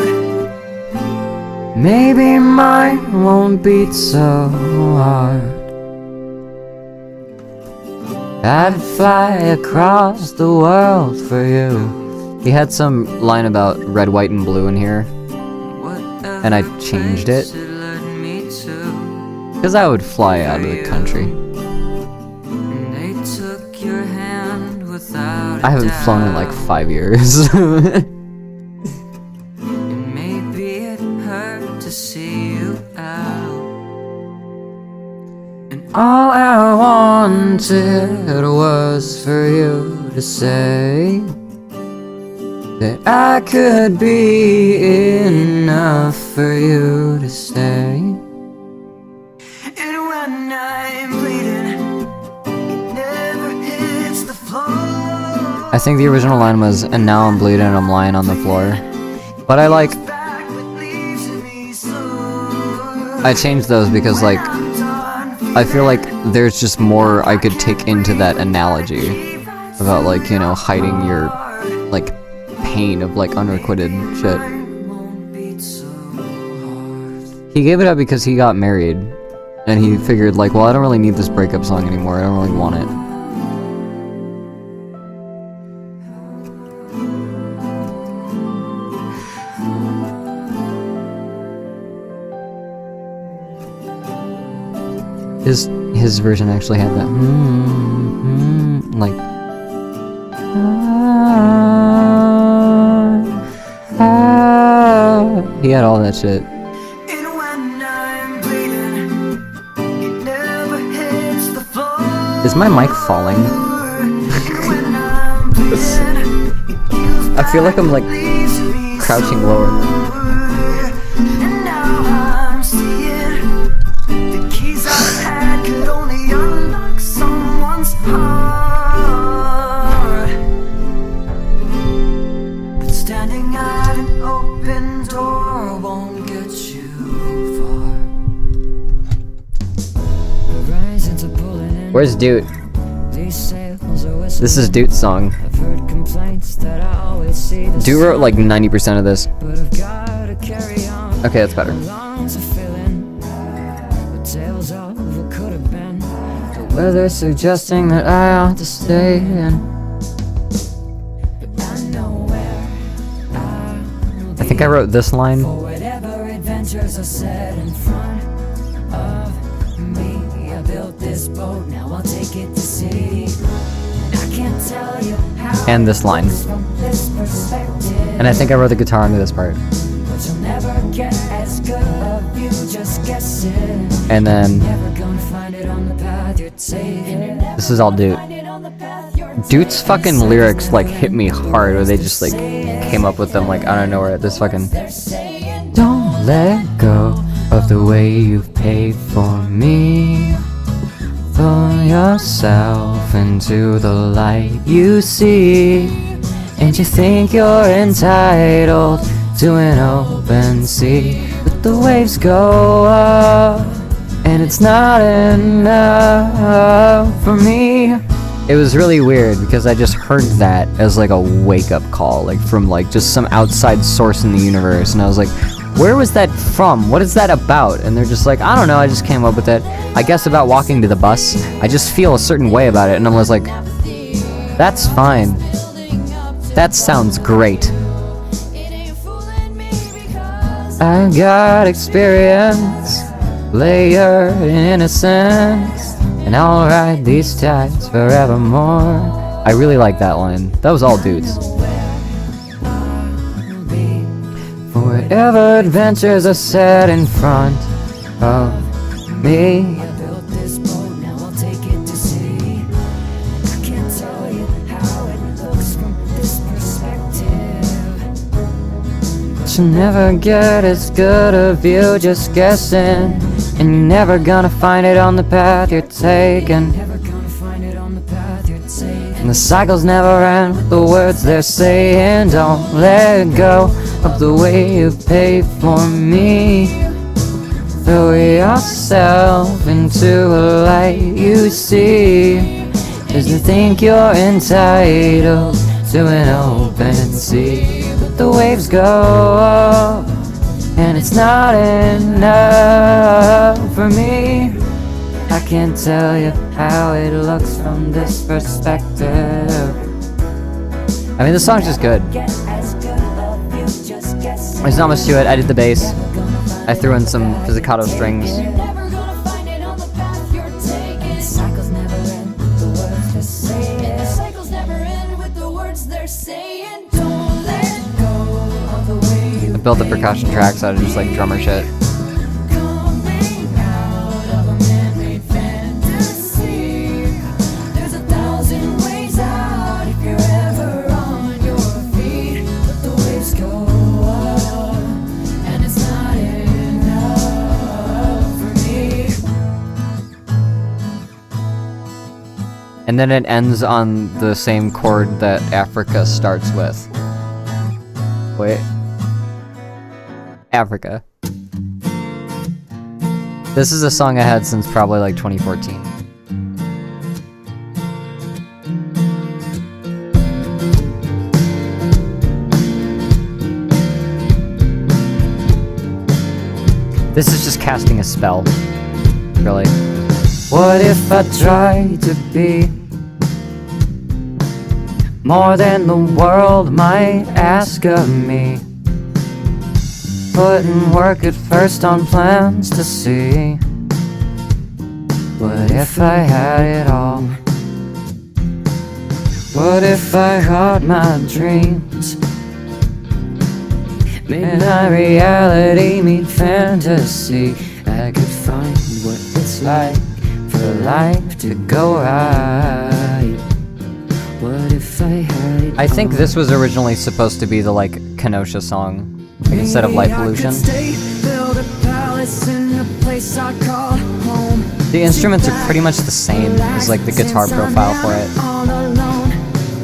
maybe mine won't beat so hard. I'd fly across the world for you. He had some line about red, white, and blue in here, and I changed it because I would fly out of the country. I haven't flown in like 5 years. Maybe it hurt to see you out. And All I wanted was for you to say that I could be enough for you to stay. And when I'm bleeding, it never hits the floor. I think the original line was, and now I'm bleeding and I'm lying on the floor. But I like, Back what leaves me sore. I changed those because like, I feel like there's just more I could take into that analogy about like, you know, hiding your like pain of like unrequited shit. Won't beat so hard. He gave it up because he got married, and he figured like, well, I don't really need this breakup song anymore. I don't really want it. His version actually had that like he had all that shit. And when I'm bleeding, it never hits the floor. Is my mic falling? When I'm bleeding, it heals I feel like I'm like leaves me crouching lower. And now I'm seeing the keys I had could only unlock someone's heart. But standing at an open door won't get you far. Where's Dude? This is Dude's song. I've heard complaints that I always see the Dude wrote like 90% of this. but I've gotta carry on. Okay, that's better. Lungs are filling with tales of what could have been. The weather suggesting that I ought to stay in. But I know where I think I wrote this line. for whatever adventures are set in front of me. I built this boat, now I'll take it to sea. And I can't tell you how And this line. from this perspective. And I think I wrote the guitar into this part. But you'll never get as good a view just guessing. And then Never gonna find it on the path you're taking. this is all Dude. Dude's fucking lyrics like hit me hard, or they just like came up with them like out of nowhere. This fucking don't let go of the way you've paid for me. Throw yourself into the light you see, and you think you're entitled to an open sea. But the waves go up, and it's not enough for me. it was really weird because I just heard that as like a wake-up call, like from like just some outside source in the universe, and I was like, where was that from? What is that about? And they're just like, I don't know, I just came up with it. I guess about walking to the bus, I just feel a certain way about it, and I was like, that's fine. That sounds great. I got experience, layered innocence, and I'll ride these tides forevermore. I really like that line. That was all dudes. For whatever adventures are set in front of me. I built this boat, now I'll take it to sea. I can't tell you how it looks from this perspective. But you'll never get as good a view just guessing, and you're never gonna find it on the path you're taking. Never gonna find it on the path you're taking. And the cycles never end with the words they're saying. Don't let go of the way you pay for me. Throw yourself into a light you see. Just to think you're entitled to an open sea. But the waves go up, and it's not enough for me. I can't tell you how it looks from this perspective. I mean, the song's just good. There's not much to it. I did the bass. I threw in some pizzicato strings. Never gonna find it on the path you're taking. Cycles never end with the words they're saying. Cycles never end with the words they're saying. Don't let go of the way you I built the percussion tracks out of just like drummer shit. coming out of a man-made fantasy. There's 1,000 ways out if you're ever on your feet. But the waves go up, and it's not enough for me. And then it ends on the same chord that Africa starts with. Wait. Africa. This is a song I had since probably like 2014. This is just casting a spell, really. What if I tried to be more than the world might ask of me? Putting work at first on plans to see. What if I had it all? What if I had my dreams? Made my reality meet fantasy. I could find what it's like for life to go right. What if I had it I think this was originally supposed to be the like Kenosha song, like, instead of Light Pollution. The instruments are pretty much the same as like the guitar profile for it.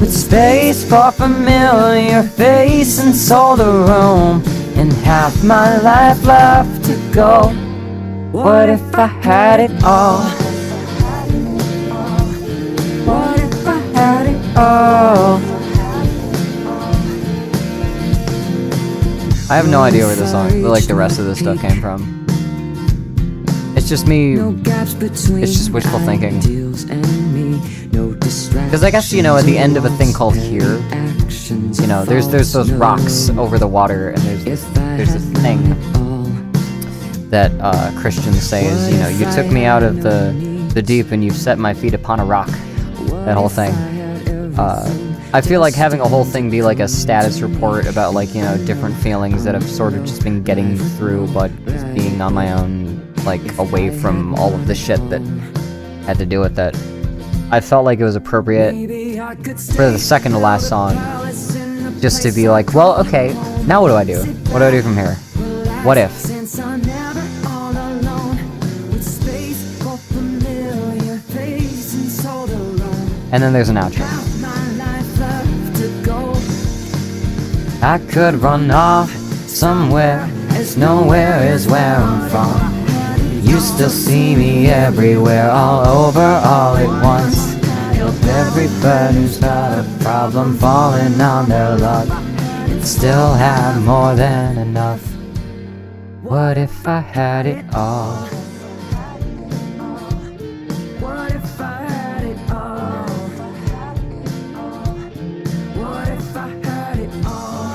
With space for familiar face and soul to roam, and half my life left to go. What if I had it all? What if I had it all? I have no idea where the song, like the rest of this stuff came from. It's just me, it's just wishful thinking. Because I guess, you know, at the end of a thing called Here, you know, there's those rocks over the water, and there's this thing that Christians say is, you know, you took me out of the deep and you've set my feet upon a rock. That whole thing. I feel like having a whole thing be like a status report about, like, you know, different feelings that I've sort of just been getting through, but just being on my own, like, away from all of the shit that had to do with it. I felt like it was appropriate for the second to last song just to be like, well, okay, now what do I do? What do I do from here? What if? And then there's an outro. I could run off somewhere, as nowhere is where I'm from. You still see me everywhere, all over, all at once. Everybody's got a problem falling on their luck. Still have more than enough. What if I had it all? What if I had it all? What if I had it all?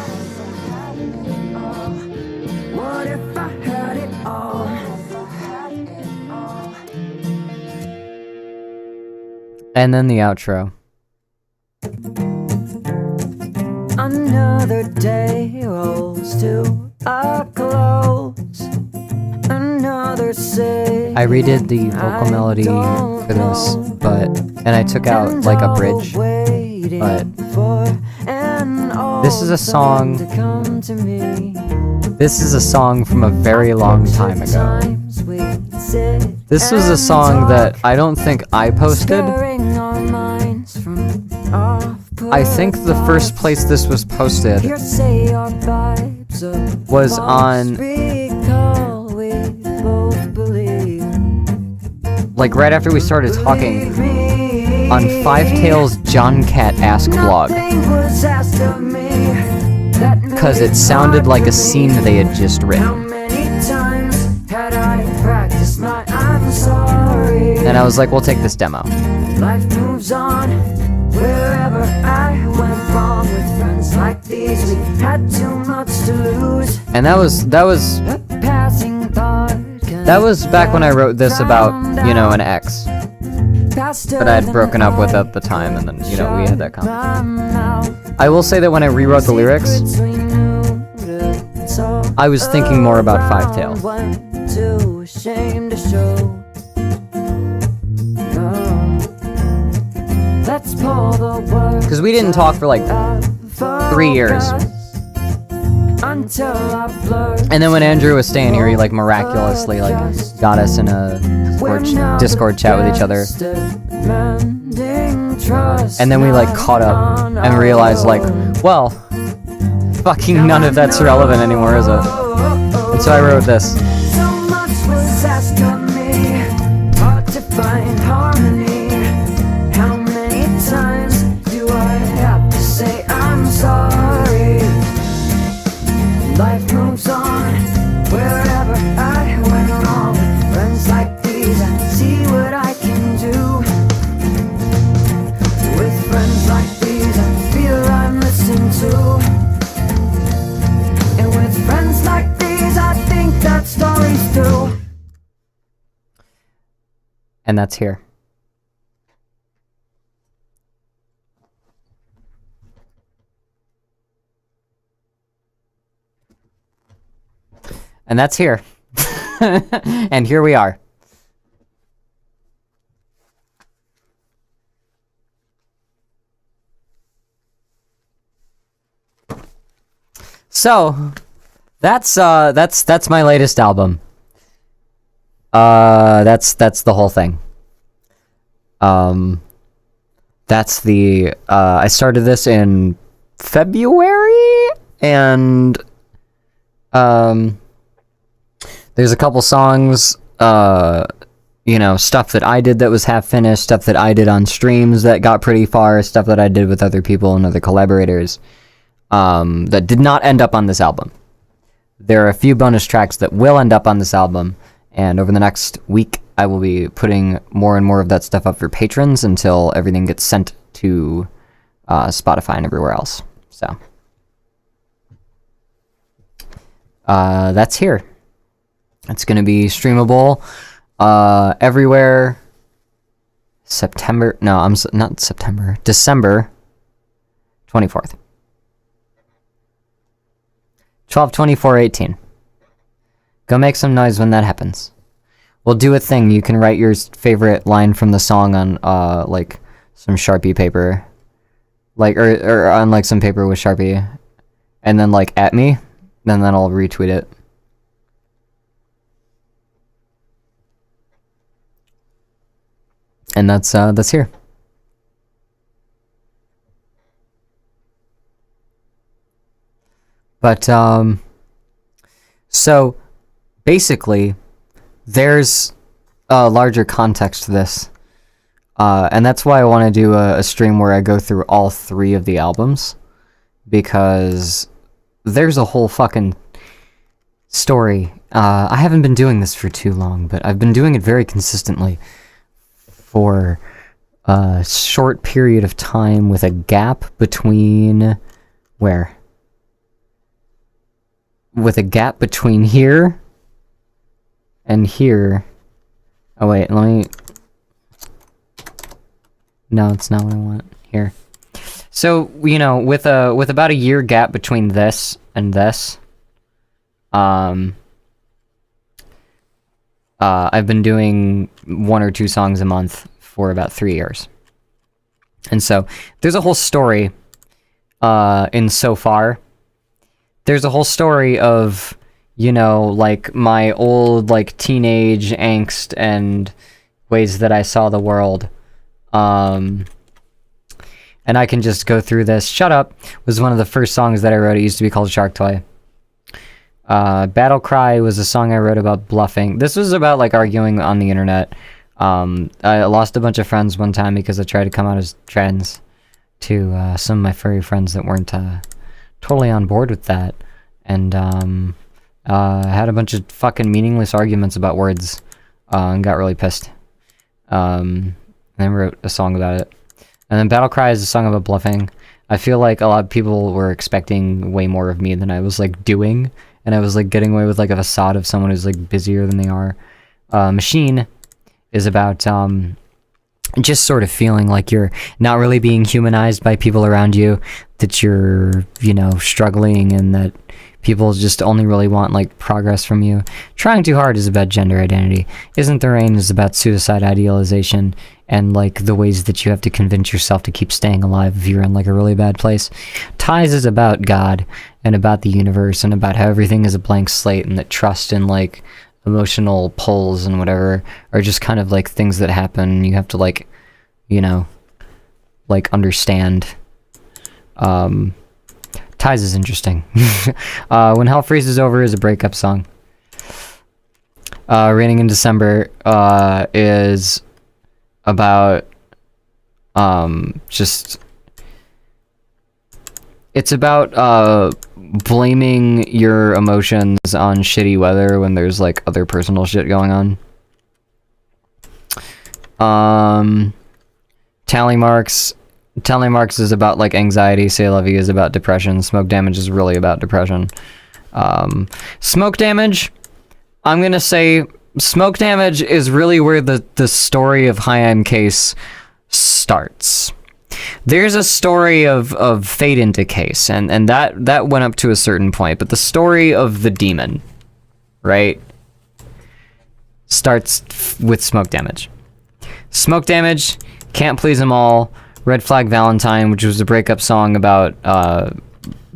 What if I had it all? And then the outro. Another day rolls to a close. Another say I redid the vocal melody for this, and I took out like a bridge. But this is a song. This is a song from a very long time ago. This was a song that I don't think I posted. I think the first place this was posted was on, like, right after we started talking, on Five Tails John Cat Ask blog, because it sounded like a scene they had just written. And I was like, we'll take this demo. Life moves on. Wherever I went wrong with friends like these, we had too much to lose. And that was Passing thought. that was back when I wrote this about, you know, an ex that I had broken up with at the time, and then, you know, we had that conversation. I will say that when I rewrote the lyrics, I was thinking more about Five Tails. Too ashamed to show. Because we didn't talk for like 3 years. And then when Andrew was staying here, he like miraculously like got us in a Discord chat with each other. And then we like caught up and realized like, well, fucking none of that's relevant anymore, is it? And so I wrote this. So much was asked of me, hard to find harmony. How many times do I have to say I'm sorry? Life moves on, wherever I went wrong. Friends like these, I see what I can do. With friends like these, I feel I'm listened to. And with friends like these, I think that story's true. And that's here. And that's here. And here we are. So, that's my latest album. That's the whole thing. That's the I started this in February, and there's a couple songs, you know, stuff that I did that was half finished, stuff that I did on streams that got pretty far, stuff that I did with other people and other collaborators, that did not end up on this album. There are a few bonus tracks that will end up on this album, and over the next week, I will be putting more and more of that stuff up for patrons until everything gets sent to Spotify and everywhere else. So, that's here. It's going to be streamable everywhere. December 24th. 12/24/18. Go make some noise when that happens. We'll do a thing. You can write your favorite line from the song on like some Sharpie paper, like or on like some paper with Sharpie, and then like at me, then I'll retweet it. And that's here. But so basically, there's a larger context to this. And that's why I want to do a stream where I go through all 3 of the albums, because there's a whole fucking story. I haven't been doing this for too long, but I've been doing it very consistently for a short period of time with a gap between... Where? With a gap between here and here. Oh wait, let me... No, it's not what I want. Here. So, you know, with about a year gap between this and this, I've been doing 1 or 2 songs a month for about 3 years. And so, there's a whole story, in So Far. There's a whole story of, you know, like, my old, like, teenage angst and ways that I saw the world. And I can just go through this. Shut Up was one of the first songs that I wrote. It used to be called Shark Toy. Battle Cry was a song I wrote about bluffing. This was about, like, arguing on the internet. I lost a bunch of friends one time because I tried to come out as trans to some of my furry friends that weren't totally on board with that. And I had a bunch of fucking meaningless arguments about words and got really pissed. And then wrote a song about it. And then Battle Cry is a song about bluffing. I feel like a lot of people were expecting way more of me than I was, like, doing. And I was, like, getting away with, like, a facade of someone who's, like, busier than they are. Machine is about, just sort of feeling like you're not really being humanized by people around you. That you're, you know, struggling, and that people just only really want, like, progress from you. Trying Too Hard is about gender identity. Isn't the Rain is about suicide idealization and, like, the ways that you have to convince yourself to keep staying alive if you're in, like, a really bad place. Ties is about God and about the universe and about how everything is a blank slate, and that trust and, like, emotional pulls and whatever are just kind of, like, things that happen. You have to, like, you know, like, understand. Ties is interesting. When Hell Freezes Over is a breakup song. Raining in December is about just... It's about blaming your emotions on shitty weather when there's, like, other personal shit going on. Tally Marks is about, like, anxiety. Say La Vie is about depression. Smoke Damage is really about depression. Smoke Damage, I'm gonna say Smoke Damage is really where the story of Haim Case starts. There's a story of Fade into Case, and that went up to a certain point, but the story of the demon, right, starts with Smoke Damage. Smoke Damage, Can't Please Them All, Red Flag Valentine, which was a breakup song about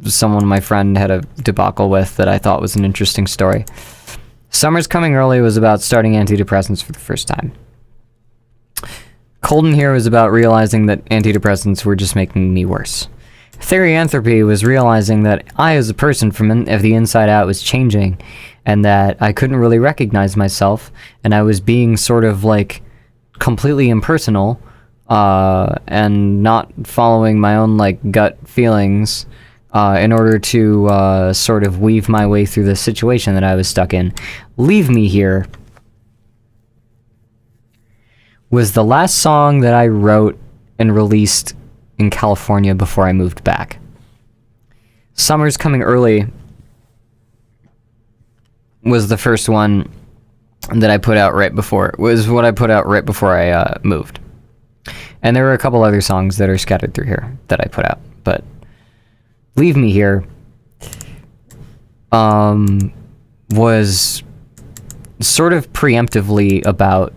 someone my friend had a debacle with that I thought was an interesting story. Summer's Coming Early was about starting antidepressants for the first time. Cold in Here was about realizing that antidepressants were just making me worse. Therianthropy was realizing that I as a person from the inside out was changing, and that I couldn't really recognize myself, and I was being sort of, like, completely impersonal, and not following my own, like, gut feelings in order to sort of weave my way through the situation that I was stuck in. Leave Me Here was the last song that I wrote and released in California before I moved back. Summer's Coming Early was the first one that I put out right before, I moved. And there were a couple other songs that are scattered through here that I put out, but Leave Me Here was sort of preemptively about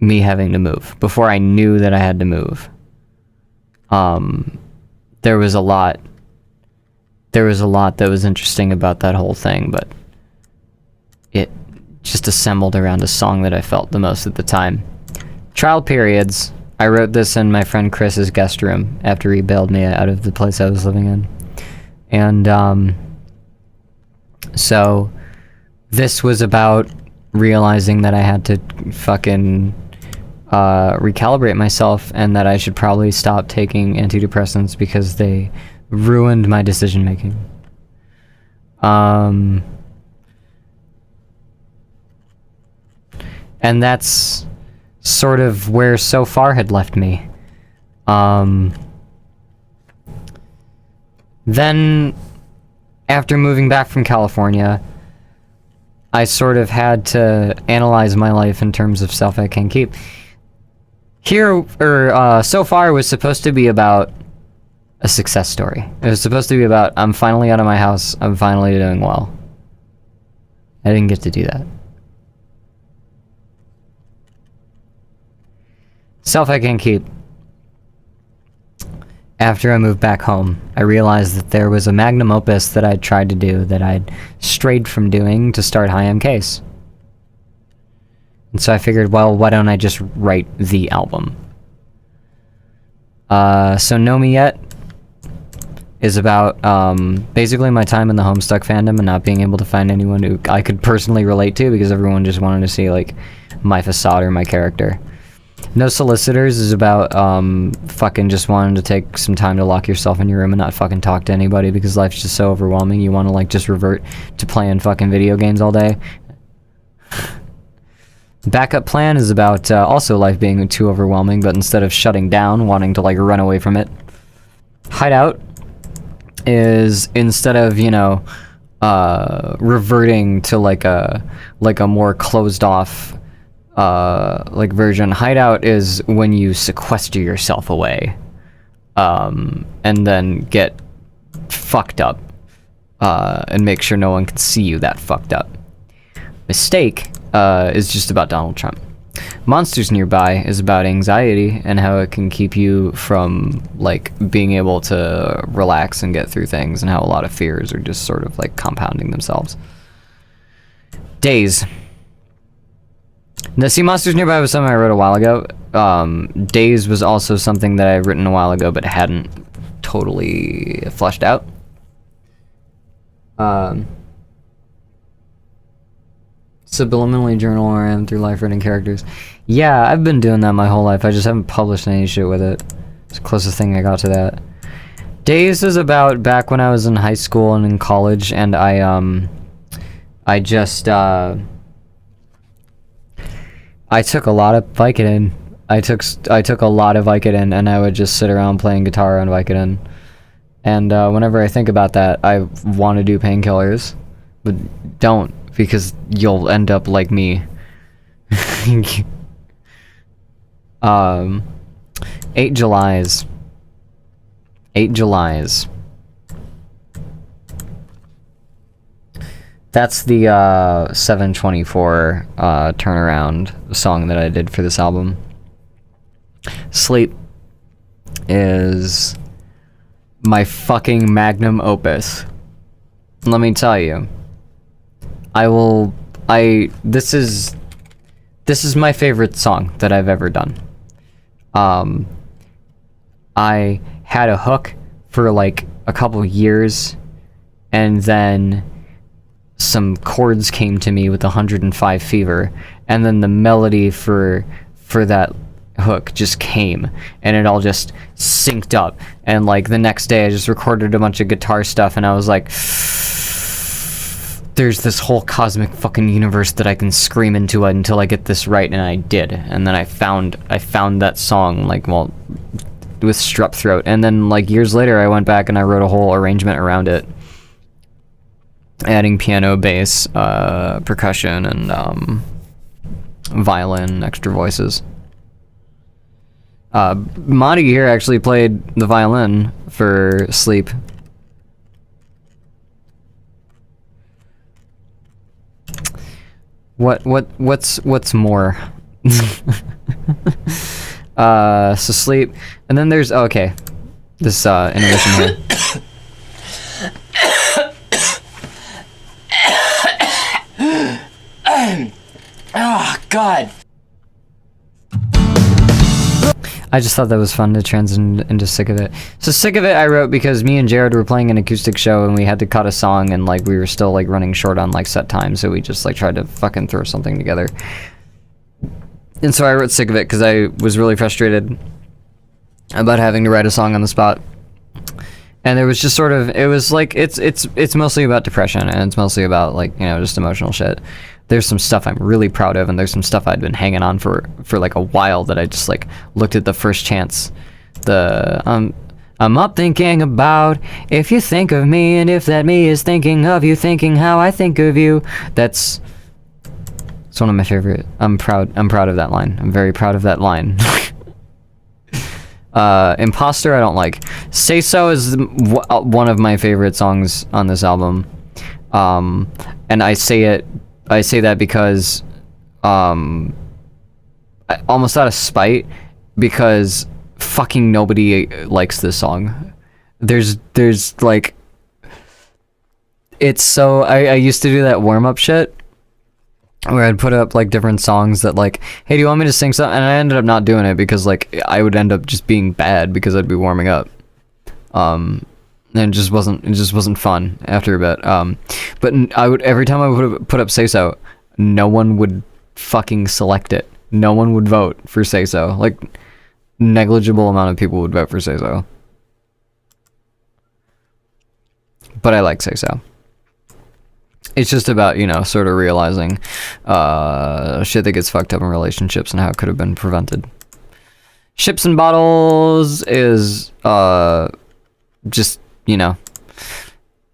me having to move before I knew that I had to move. There was a lot that was interesting about that whole thing, but it just assembled around a song that I felt the most at the time. Trial Periods, I wrote this in my friend Chris's guest room after he bailed me out of the place I was living in. And so this was about realizing that I had to fucking recalibrate myself, and that I should probably stop taking antidepressants because they ruined my decision making. And that's sort of where So Far had left me. Then, after moving back from California, I sort of had to analyze my life in terms of Self I Can't Keep. So Far was supposed to be about a success story. It was supposed to be about, I'm finally out of my house, I'm finally doing well. I didn't get to do that. Self I Can't Keep. After I moved back home, I realized that there was a magnum opus that I'd tried to do that I'd strayed from doing to start High M Case. And so I figured, well, why don't I just write the album? So Know Me Yet is about basically my time in the Homestuck fandom and not being able to find anyone who I could personally relate to because everyone just wanted to see like my facade or my character. No Solicitors is about fucking just wanting to take some time to lock yourself in your room and not fucking talk to anybody because life's just so overwhelming. You want to like just revert to playing fucking video games all day. Backup Plan is about also life being too overwhelming, but instead of shutting down, wanting to like run away from it. Hideout is instead of, you know, reverting to like a more closed off like version. Hideout is when you sequester yourself away and then get fucked up and make sure no one can see you that fucked up. Mistake is just about Donald Trump. Monsters Nearby is about anxiety and how it can keep you from like being able to relax and get through things, and how a lot of fears are just sort of like compounding themselves. Days. Now, see, Monsters Nearby was something I wrote a while ago. Days was also something that I'd written a while ago but hadn't totally fleshed out. Subliminally journal where I am through life writing characters. Yeah, I've been doing that my whole life. I just haven't published any shit with it. It's the closest thing I got to that. Days is about back when I was in high school and in college, and I took a lot of Vicodin. I took a lot of Vicodin, and I would just sit around playing guitar on Vicodin. And whenever I think about that, I want to do painkillers, but don't, because you'll end up like me. 8 Julys. 8 Julys. That's the 7/24 turnaround song that I did for this album. Sleep is my fucking magnum opus. Let me tell you. This is my favorite song that I've ever done. I had a hook for like a couple years, and then some chords came to me with 105 Fever, and then the melody for that hook just came, and it all just synced up, and like the next day I just recorded a bunch of guitar stuff, and I was like, there's this whole cosmic fucking universe that I can scream into until I get this right, and I did. And then I found that song, like, well, with Strep Throat, and then like years later I went back and I wrote a whole arrangement around it, adding piano, bass, percussion, and violin, extra voices. Monty here actually played the violin for Sleep. What's more? So Sleep, and then there's okay, this intermission here. Oh, God. I just thought that was fun to transition into Sick of It. So Sick of It I wrote because me and Jared were playing an acoustic show and we had to cut a song, and like we were still like running short on like set time, so we just like tried to fucking throw something together. And so I wrote Sick of It because I was really frustrated about having to write a song on the spot. And there was just sort of, it was like, it's mostly about depression, and it's mostly about, like, you know, just emotional shit. There's some stuff I'm really proud of, and there's some stuff I'd been hanging on for like a while that I just, like, looked at the first chance. I'm up thinking about if you think of me, and if that me is thinking of you, thinking how I think of you. It's one of my favorite. I'm proud of that line. I'm very proud of that line. Imposter I don't like. Say So is one of my favorite songs on this album. And I say that because almost out of spite, because fucking nobody likes this song. There's like, it's so, I used to do that warm-up shit where I'd put up like different songs that, like, hey, do you want me to sing something? And I ended up not doing it because, like, I would end up just being bad because I'd be warming up. And it just wasn't fun after a bit. But I would, every time I would put up Say So, no one would fucking select it. No one would vote for Say So. Like, negligible amount of people would vote for Say So. But I like Say So. It's just about, you know, sort of realizing shit that gets fucked up in relationships and how it could have been prevented. Ships and Bottles is just, you know,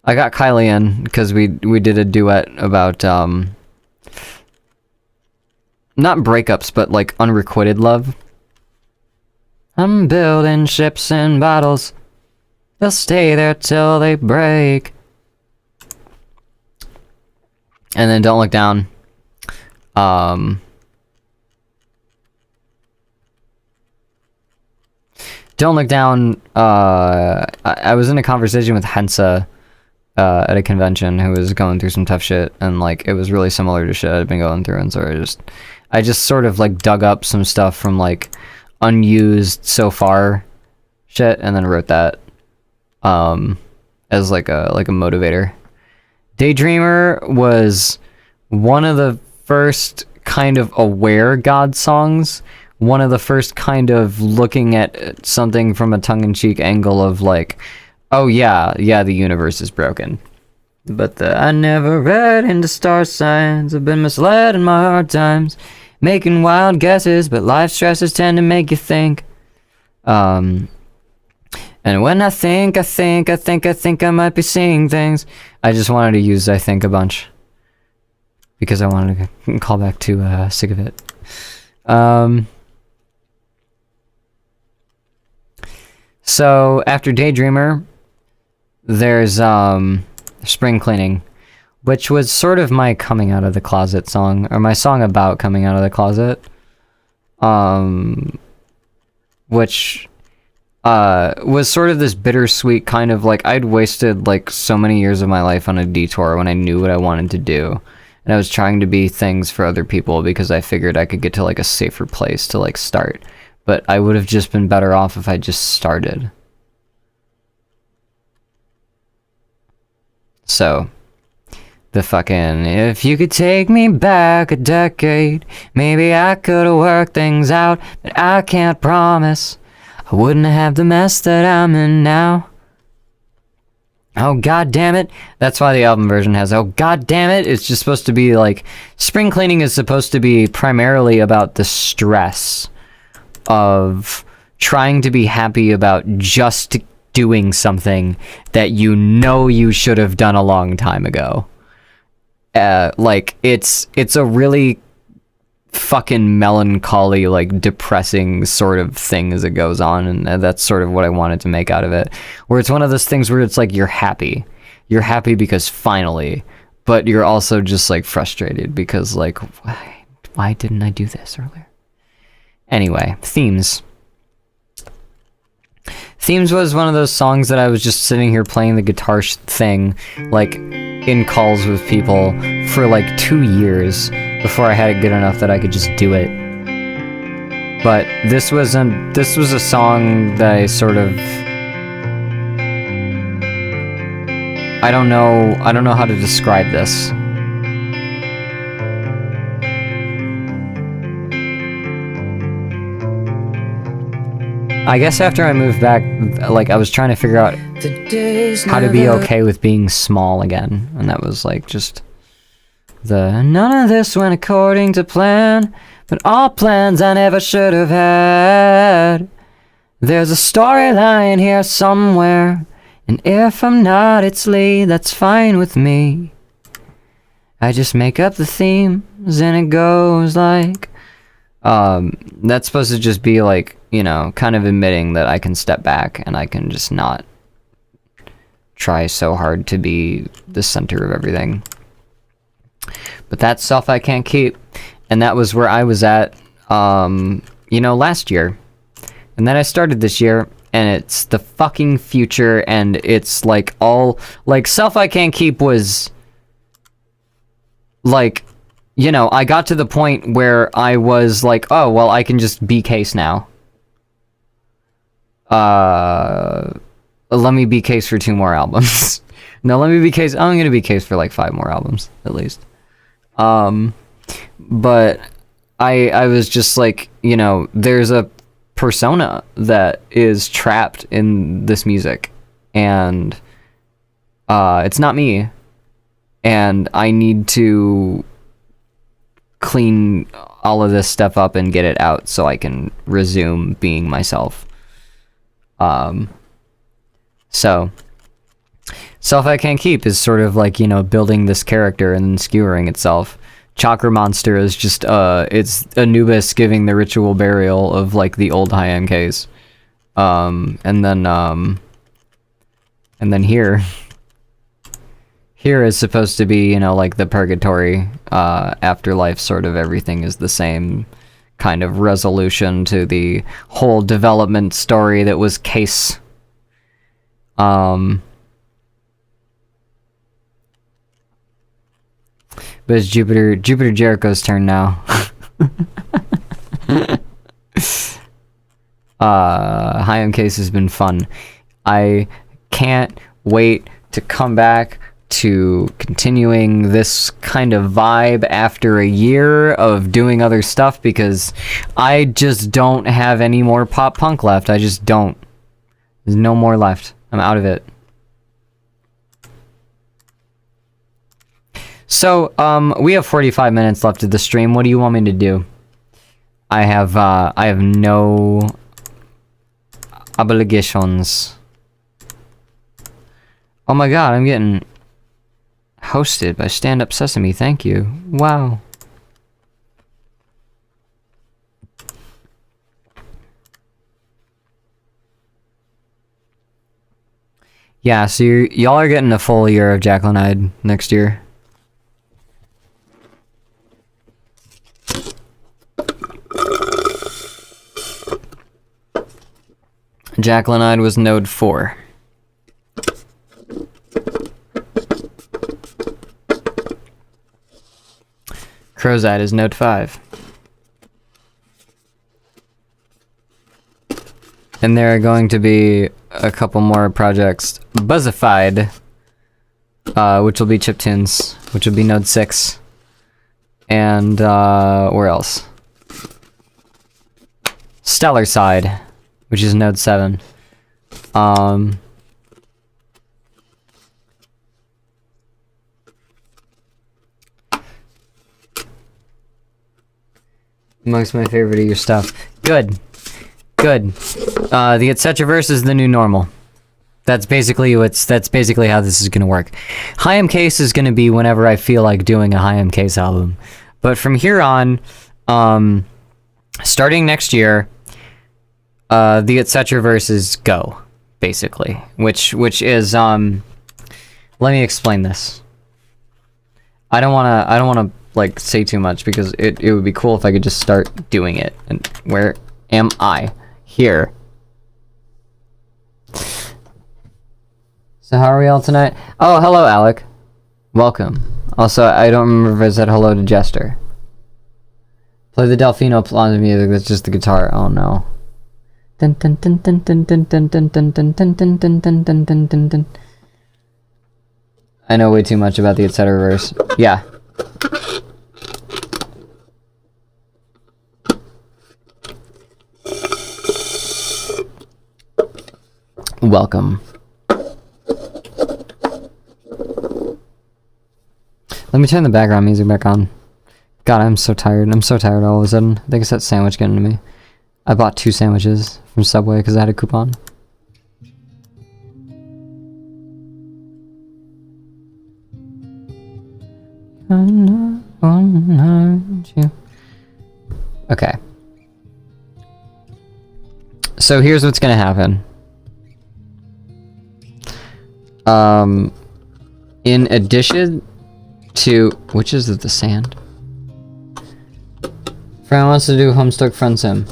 I got Kylie in because we did a duet about not breakups, but like unrequited love. I'm building ships and bottles, they'll stay there till they break. And then Don't Look Down. Don't Look Down, I was in a conversation with Hensa at a convention who was going through some tough shit, and like it was really similar to shit I'd been going through, and so I just sort of like dug up some stuff from like unused so far shit and then wrote that as like a motivator. Daydreamer was one of the first kind of aware God songs, one of the first kind of looking at something from a tongue-in-cheek angle of like, oh yeah, the universe is broken. But I never read into star signs, I've been misled in my hard times, making wild guesses, but life stresses tend to make you think. And when I think I might be seeing things. I just wanted to use I think a bunch because I wanted to call back to Sick of It. So after Daydreamer, there's Spring Cleaning, which was sort of my coming out of the closet song, or my song about coming out of the closet. Which was sort of this bittersweet kind of like, I'd wasted like so many years of my life on a detour when I knew what I wanted to do, and I was trying to be things for other people because I figured I could get to like a safer place to like start, but I would have just been better off if I just started. So the fucking, if you could take me back a decade, maybe I could have worked things out, but I can't promise I wouldn't have the mess that I'm in now. Oh god damn it. That's why the album version has oh god damn it. It's just supposed to be like, Spring Cleaning is supposed to be primarily about the stress of trying to be happy about just doing something that you know you should have done a long time ago. Like it's a really fucking melancholy, like depressing sort of thing as it goes on, and that's sort of what I wanted to make out of it, where it's one of those things where it's like you're happy because finally, but you're also just like frustrated because like why didn't I do this earlier? Anyway, Themes was one of those songs that I was just sitting here playing the guitar thing like in calls with people for like 2 years before I had it good enough that I could just do it. But this was a song that I sort of, I don't know how to describe this. I guess after I moved back, like, I was trying to figure out how to be okay with being small again. And that was, like, just the none of this went according to plan, but all plans I never should have had. There's a storyline here somewhere, and if I'm not its lead, that's fine with me. I just make up the themes, and it goes like... that's supposed to just be like, you know, kind of admitting that I can step back and I can just not try so hard to be the center of everything. But that's stuff I can't keep. And that was where I was at, you know, last year. And then I started this year, and it's the fucking future, and it's like all, like, stuff I can't keep was, like, you know, I got to the point where I was like, oh, well, I can just be Case now. Let me be Case for 2 more albums. No, let me be Case. I'm gonna be Case for like 5 more albums, at least. But I was just like, you know, there's a persona that is trapped in this music, and it's not me, and I need to clean all of this stuff up and get it out so I can resume being myself. So Self I Can't Keep is sort of like, you know, building this character and then skewering itself. Chakra Monster is just it's Anubis giving the ritual burial of like the old high MKs. And then here is supposed to be, you know, like the purgatory, afterlife, sort of everything is the same kind of resolution to the whole development story that was Case. But it's Jupiter Jericho's turn now. High M Case has been fun. I can't wait to come back to continuing this kind of vibe after a year of doing other stuff, because I just don't have any more pop punk left. I just don't. There's no more left. I'm out of it. So, we have 45 minutes left of the stream. What do you want me to do? I have no obligations. Oh my god, I'm getting hosted by Stand Up Sesame. Thank you. Wow. Yeah, so y'all are getting a full year of Jacqueline Hyde next year. Jacqueline Hyde was node 4. Crozide is node 5. And there are going to be a couple more projects. Buzzified, which will be chiptunes, which will be node 6. And, where else? Stellar Side, which is node 7. Amongst my favorite of your stuff. Good. Good. The Etcetraverse is the new normal. That's basically how this is gonna work. High M Case is gonna be whenever I feel like doing a High M Case album. But from here on, starting next year, the Etcetraverse is go, basically. Which is, let me explain this. I don't wanna like say too much, because it would be cool if I could just start doing it. And where am I? Here. So how are we all tonight? Oh, hello, Alec. Welcome. Also, I don't remember if I said hello to Jester. Play the Delfino Plaza music, that's just the guitar. Oh no. Dun dun dun dun dun dun dun dun dun dun dun dun dun dun dun dun dun dun. I know way too much about the Etcetraverse. Yeah. Welcome. Let me turn the background music back on. God, I'm so tired. I'm so tired all of a sudden. I think it's that sandwich getting to me. I bought 2 sandwiches from Subway because I had a coupon. Okay. So here's what's gonna happen. In addition to... Which is it, the sand? Friend wants to do Homestuck Friend Sim.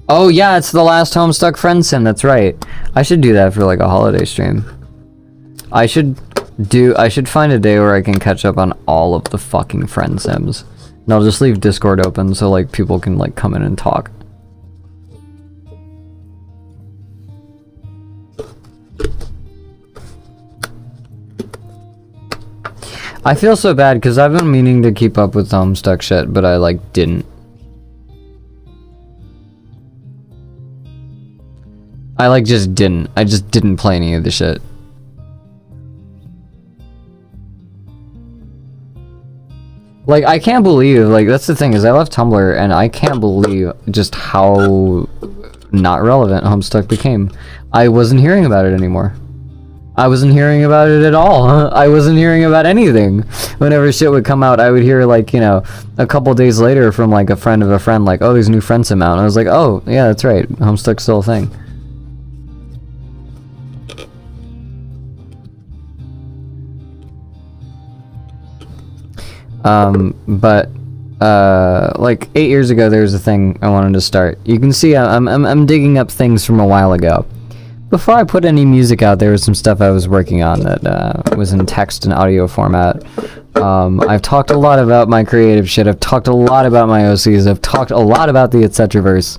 Oh yeah, it's the last Homestuck Friend Sim, that's right. I should do that for like a holiday stream. I should find a day where I can catch up on all of the fucking Friend Sims. And I'll just leave Discord open so like people can like come in and talk. I feel so bad because I've been meaning to keep up with Homestuck shit, but I like didn't. I like just didn't. I just didn't play any of the shit. Like, I can't believe, like, that's the thing, is I left Tumblr, and I can't believe just how not relevant Homestuck became. I wasn't hearing about it anymore. I wasn't hearing about it at all. I wasn't hearing about anything. Whenever shit would come out, I would hear, like, you know, a couple days later from, like, a friend of a friend, like, oh, there's a new Friend Sim out. And I was like, oh, yeah, that's right. Homestuck's still a thing. But like 8 years ago, there was a thing I wanted to start. You can see I'm digging up things from a while ago. Before I put any music out, there was some stuff I was working on that was in text and audio format. I've talked a lot about my creative shit. I've talked a lot about my OCs. I've talked a lot about the Etcetraverse.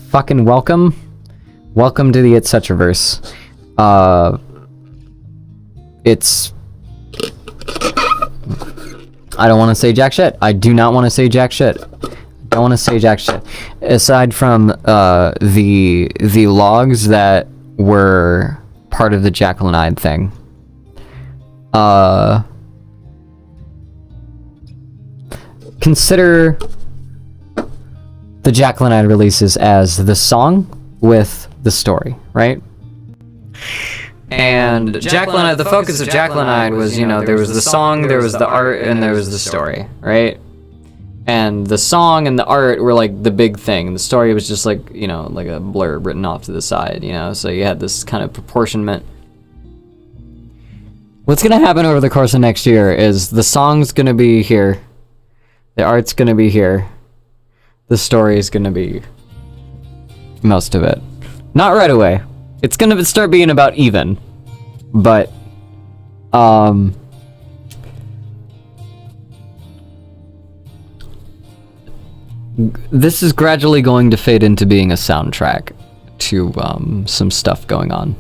Fucking welcome. Welcome to the Etcetraverse. It's... I don't want to say jack shit. I do not want to say jack shit. I don't want to say jack shit. Aside from the logs that were part of the Jackal and Ide thing. Consider the Jackal and Ide releases as the song with the story, right? And Jackal and Ide, the focus of Jackal and Ide was, you know, there was the song, there was the art, and there was the story, right? And the song and the art were like the big thing. The story was just like, you know, like a blurb written off to the side, you know? So you had this kind of proportionment. What's gonna happen over the course of next year is the song's gonna be here, the art's gonna be here, the story is gonna be most of it. Not right away. It's gonna start being about even, but, this is gradually going to fade into being a soundtrack to, some stuff going on.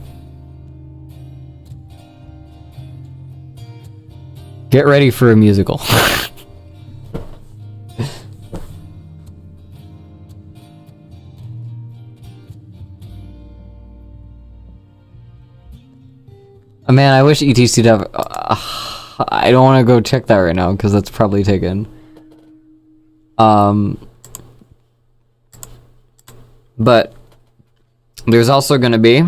Get ready for a musical. Man, I wish ETC I don't want to go check that right now because that's probably taken. But there's also gonna be.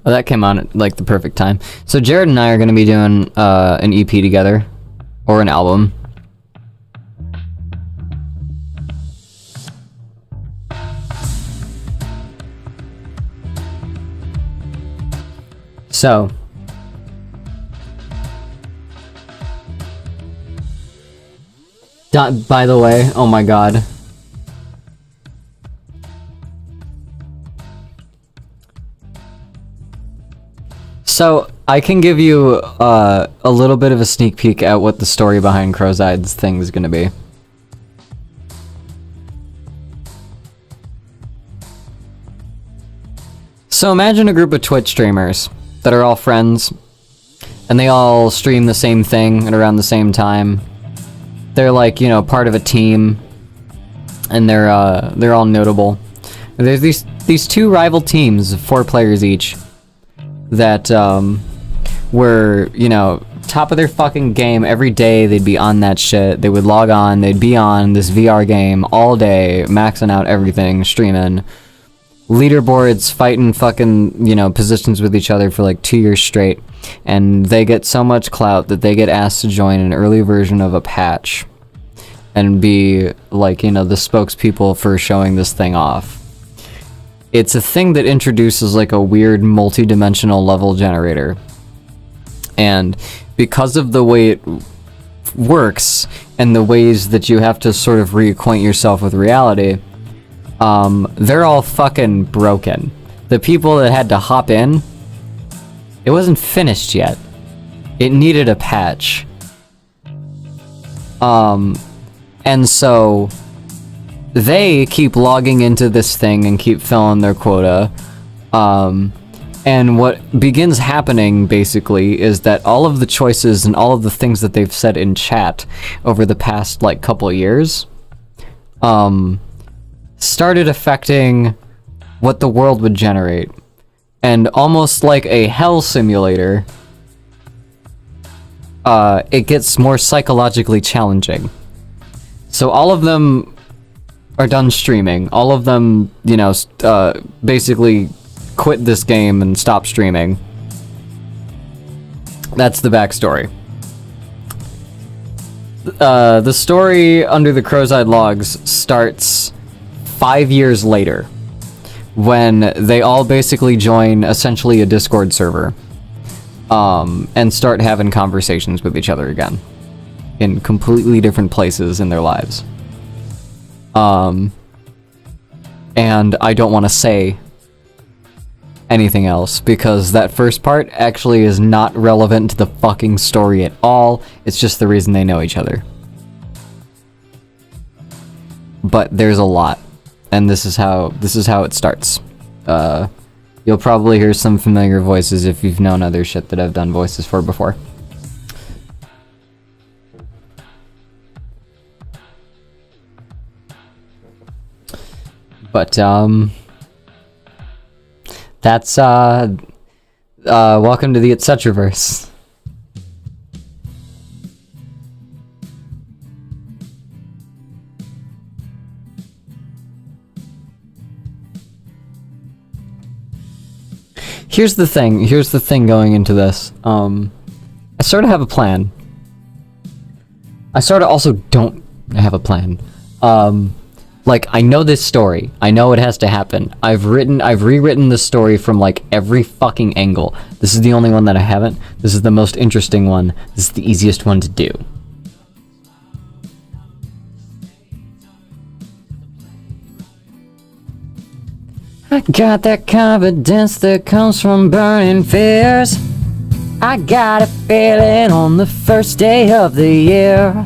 Oh, that came on at like the perfect time. So Jared and I are gonna be doing an EP together, or an album. So, by the way, oh my god. So, I can give you a little bit of a sneak peek at what the story behind Crowside's thing is gonna be. So imagine a group of Twitch streamers that are all friends, and they all stream the same thing at around the same time. They're like, you know, part of a team, and they're all notable. There's these these two rival teams of 4 players each that were, you know, top of their fucking game every day. They'd be on that shit. They would log on. They'd be on this VR game all day, maxing out everything, streaming. Leaderboards, fighting fucking, you know, positions with each other for like 2 years straight. And they get so much clout that they get asked to join an early version of a patch and be like, you know, the spokespeople for showing this thing off. It's a thing that introduces like a weird multi-dimensional level generator. And because of the way it works and the ways that you have to sort of reacquaint yourself with reality, they're all fucking broken. The people that had to hop in, it wasn't finished yet. It needed a patch. And so they keep logging into this thing and keep filling their quota. And what begins happening, basically, is that all of the choices and all of the things that they've said in chat over the past, like, couple of years, started affecting what the world would generate. And almost like a hell simulator, it gets more psychologically challenging. So all of them are done streaming. All of them, you know, basically quit this game and stop streaming. That's the backstory. The story under the Crozide logs starts 5 years later, when they all basically join essentially a Discord server, and start having conversations with each other again, in completely different places in their lives. And I don't want to say anything else, because that first part actually is not relevant to the fucking story at all. It's just the reason they know each other. But there's a lot, and this is how it starts. You'll probably hear some familiar voices if you've known other shit that I've done voices for before. But that's welcome to the Etcetraverse. Here's the thing going into this. I sort of have a plan. I sort of also don't have a plan. Like, I know this story. I know it has to happen. I've rewritten the story from, like, every fucking angle. This is the only one that I haven't. This is the most interesting one. This is the easiest one to do. I got that confidence that comes from burning fears. I got a feeling on the first day of the year.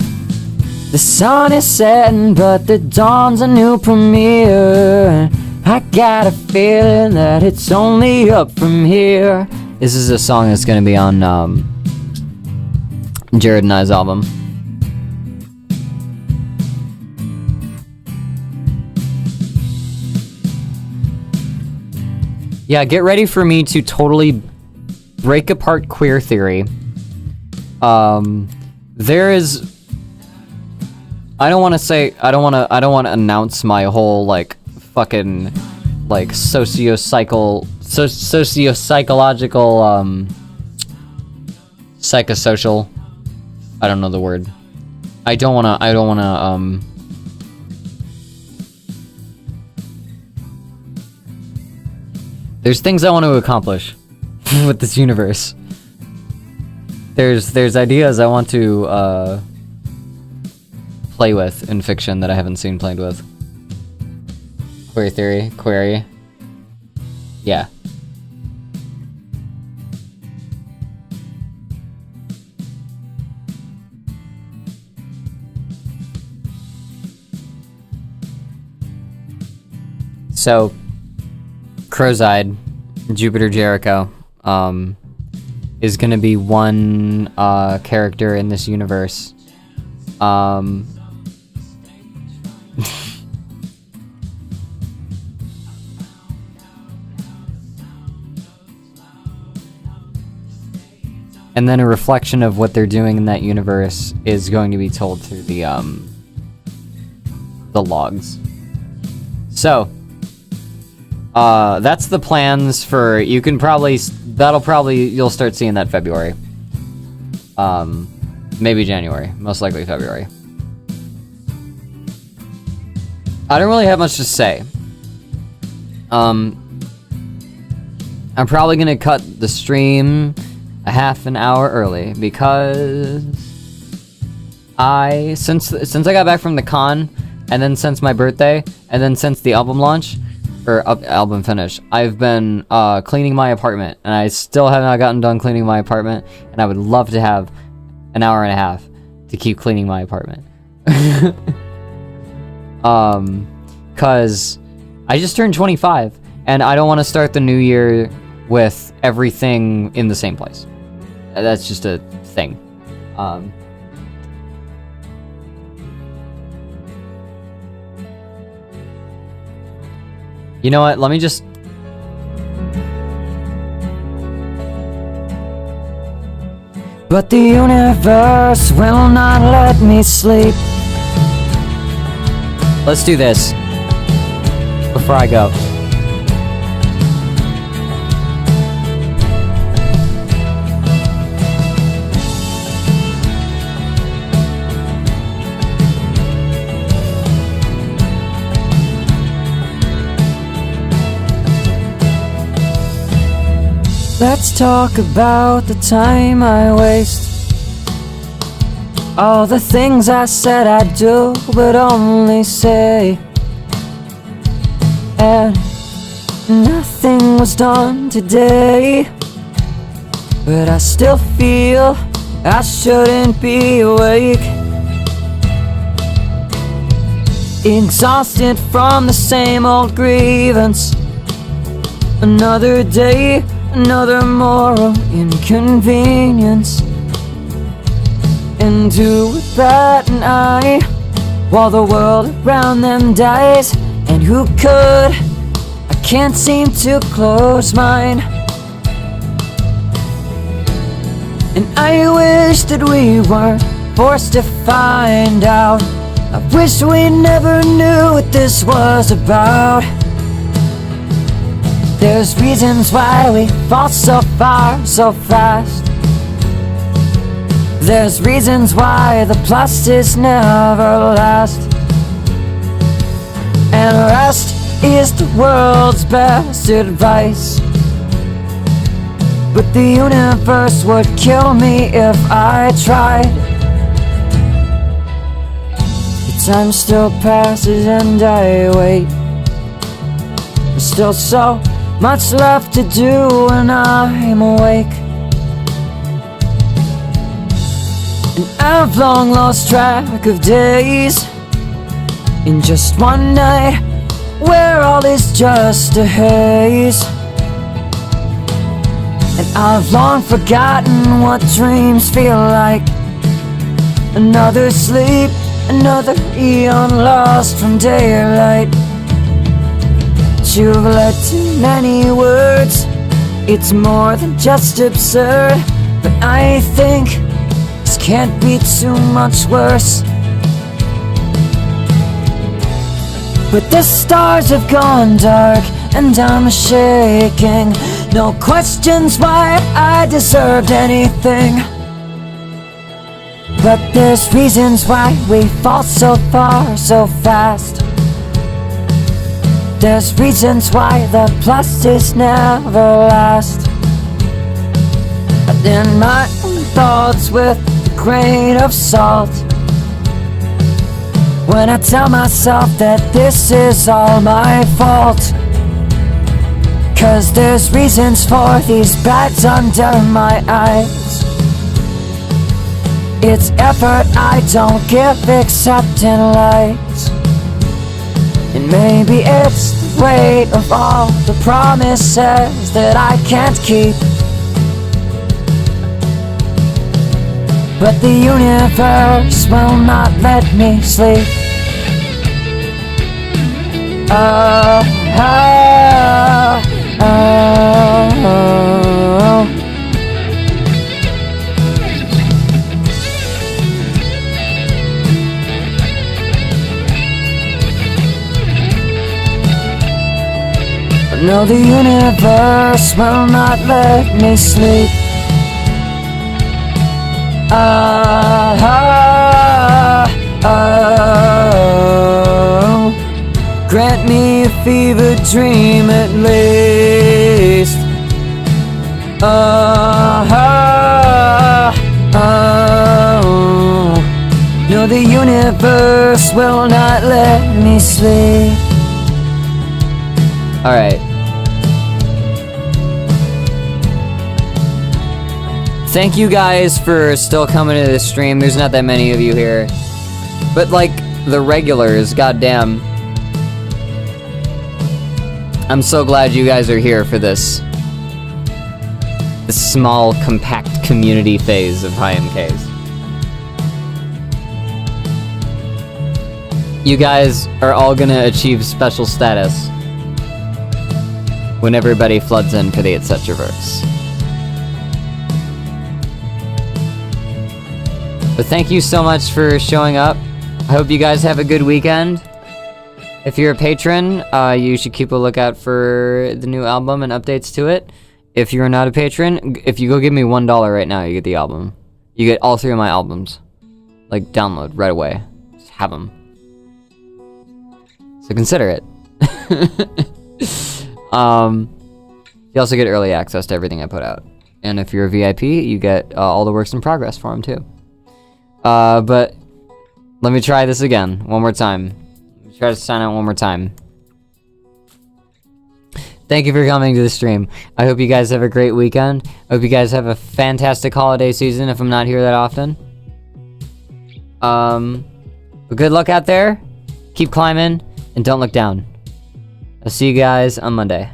The sun is setting, but the dawn's a new premiere. I got a feeling that it's only up from here. This is a song that's gonna be on Jared and I's album. Yeah, get ready for me to totally break apart queer theory. There is... I don't want to announce my whole, like, fucking, like, psychosocial, psychosocial, I don't know the word. I don't want to, there's things I want to accomplish with this universe. There's ideas I want to, play with in fiction that I haven't seen played with. Queer theory, query. Yeah. So, Crozide, Jupiter Jericho, is gonna be one character in this universe. and then a reflection of what they're doing in that universe is going to be told through the logs. So, that's the plans for, you'll start seeing that February. Maybe January, most likely February. I don't really have much to say. I'm probably gonna cut the stream a half an hour early because since I got back from the con, and then since my birthday, and then since the album launch, or album finish, I've been cleaning my apartment, and I still have not gotten done cleaning my apartment, and I would love to have an hour and a half to keep cleaning my apartment. Cause I just turned 25, and I don't want to start the new year with everything in the same place. That's just a thing. You know what? Let me just... But the universe will not let me sleep. Let's do this before I go. Let's talk about the time I waste. All the things I said I'd do, but only say. And nothing was done today. But I still feel I shouldn't be awake. Exhausted from the same old grievance. Another day, another moral inconvenience. And who would bat an eye while the world around them dies? And who could? I can't seem to close mine. And I wish that we weren't forced to find out. I wish we never knew what this was about. There's reasons why we fall so far, so fast. There's reasons why the pluses never last. And rest is the world's best advice. But the universe would kill me if I tried. The time still passes and I wait. There's still so much left to do when I'm awake. And I've long lost track of days in just one night where all is just a haze. And I've long forgotten what dreams feel like. Another sleep, another eon lost from daylight. You've led to many words. It's more than just absurd. But I think this can't be too much worse. But the stars have gone dark and I'm shaking. No questions why I deserved anything. But there's reasons why we fall so far, so fast. There's reasons why the pluses never last. In my own thoughts with a grain of salt, when I tell myself that this is all my fault. Cause there's reasons for these bags under my eyes. It's effort I don't give except in lies. And maybe it's the weight of all the promises that I can't keep. But the universe will not let me sleep. Oh, oh, oh, oh. No, the universe will not let me sleep. Grant me a fever dream at least. No, the universe will not let me sleep. Alright. Thank you guys for still coming to this stream. There's not that many of you here. But like, the regulars, goddamn. I'm so glad you guys are here for this small, compact community phase of High MKs. You guys are all gonna achieve special status when everybody floods in for the Etcetraverse. But thank you so much for showing up. I hope you guys have a good weekend. If you're a patron, you should keep a lookout for the new album and updates to it. If you're not a patron, if you go give me $1 right now, you get the album. You get all 3 of my albums. Like, download right away. Just have them. So consider it. You also get early access to everything I put out. And if you're a VIP, you get all the works in progress for them too. But let me try this again, one more time. Let me try to sign out one more time. Thank you for coming to the stream. I hope you guys have a great weekend. I hope you guys have a fantastic holiday season if I'm not here that often. But good luck out there. Keep climbing and don't look down. I'll see you guys on Monday.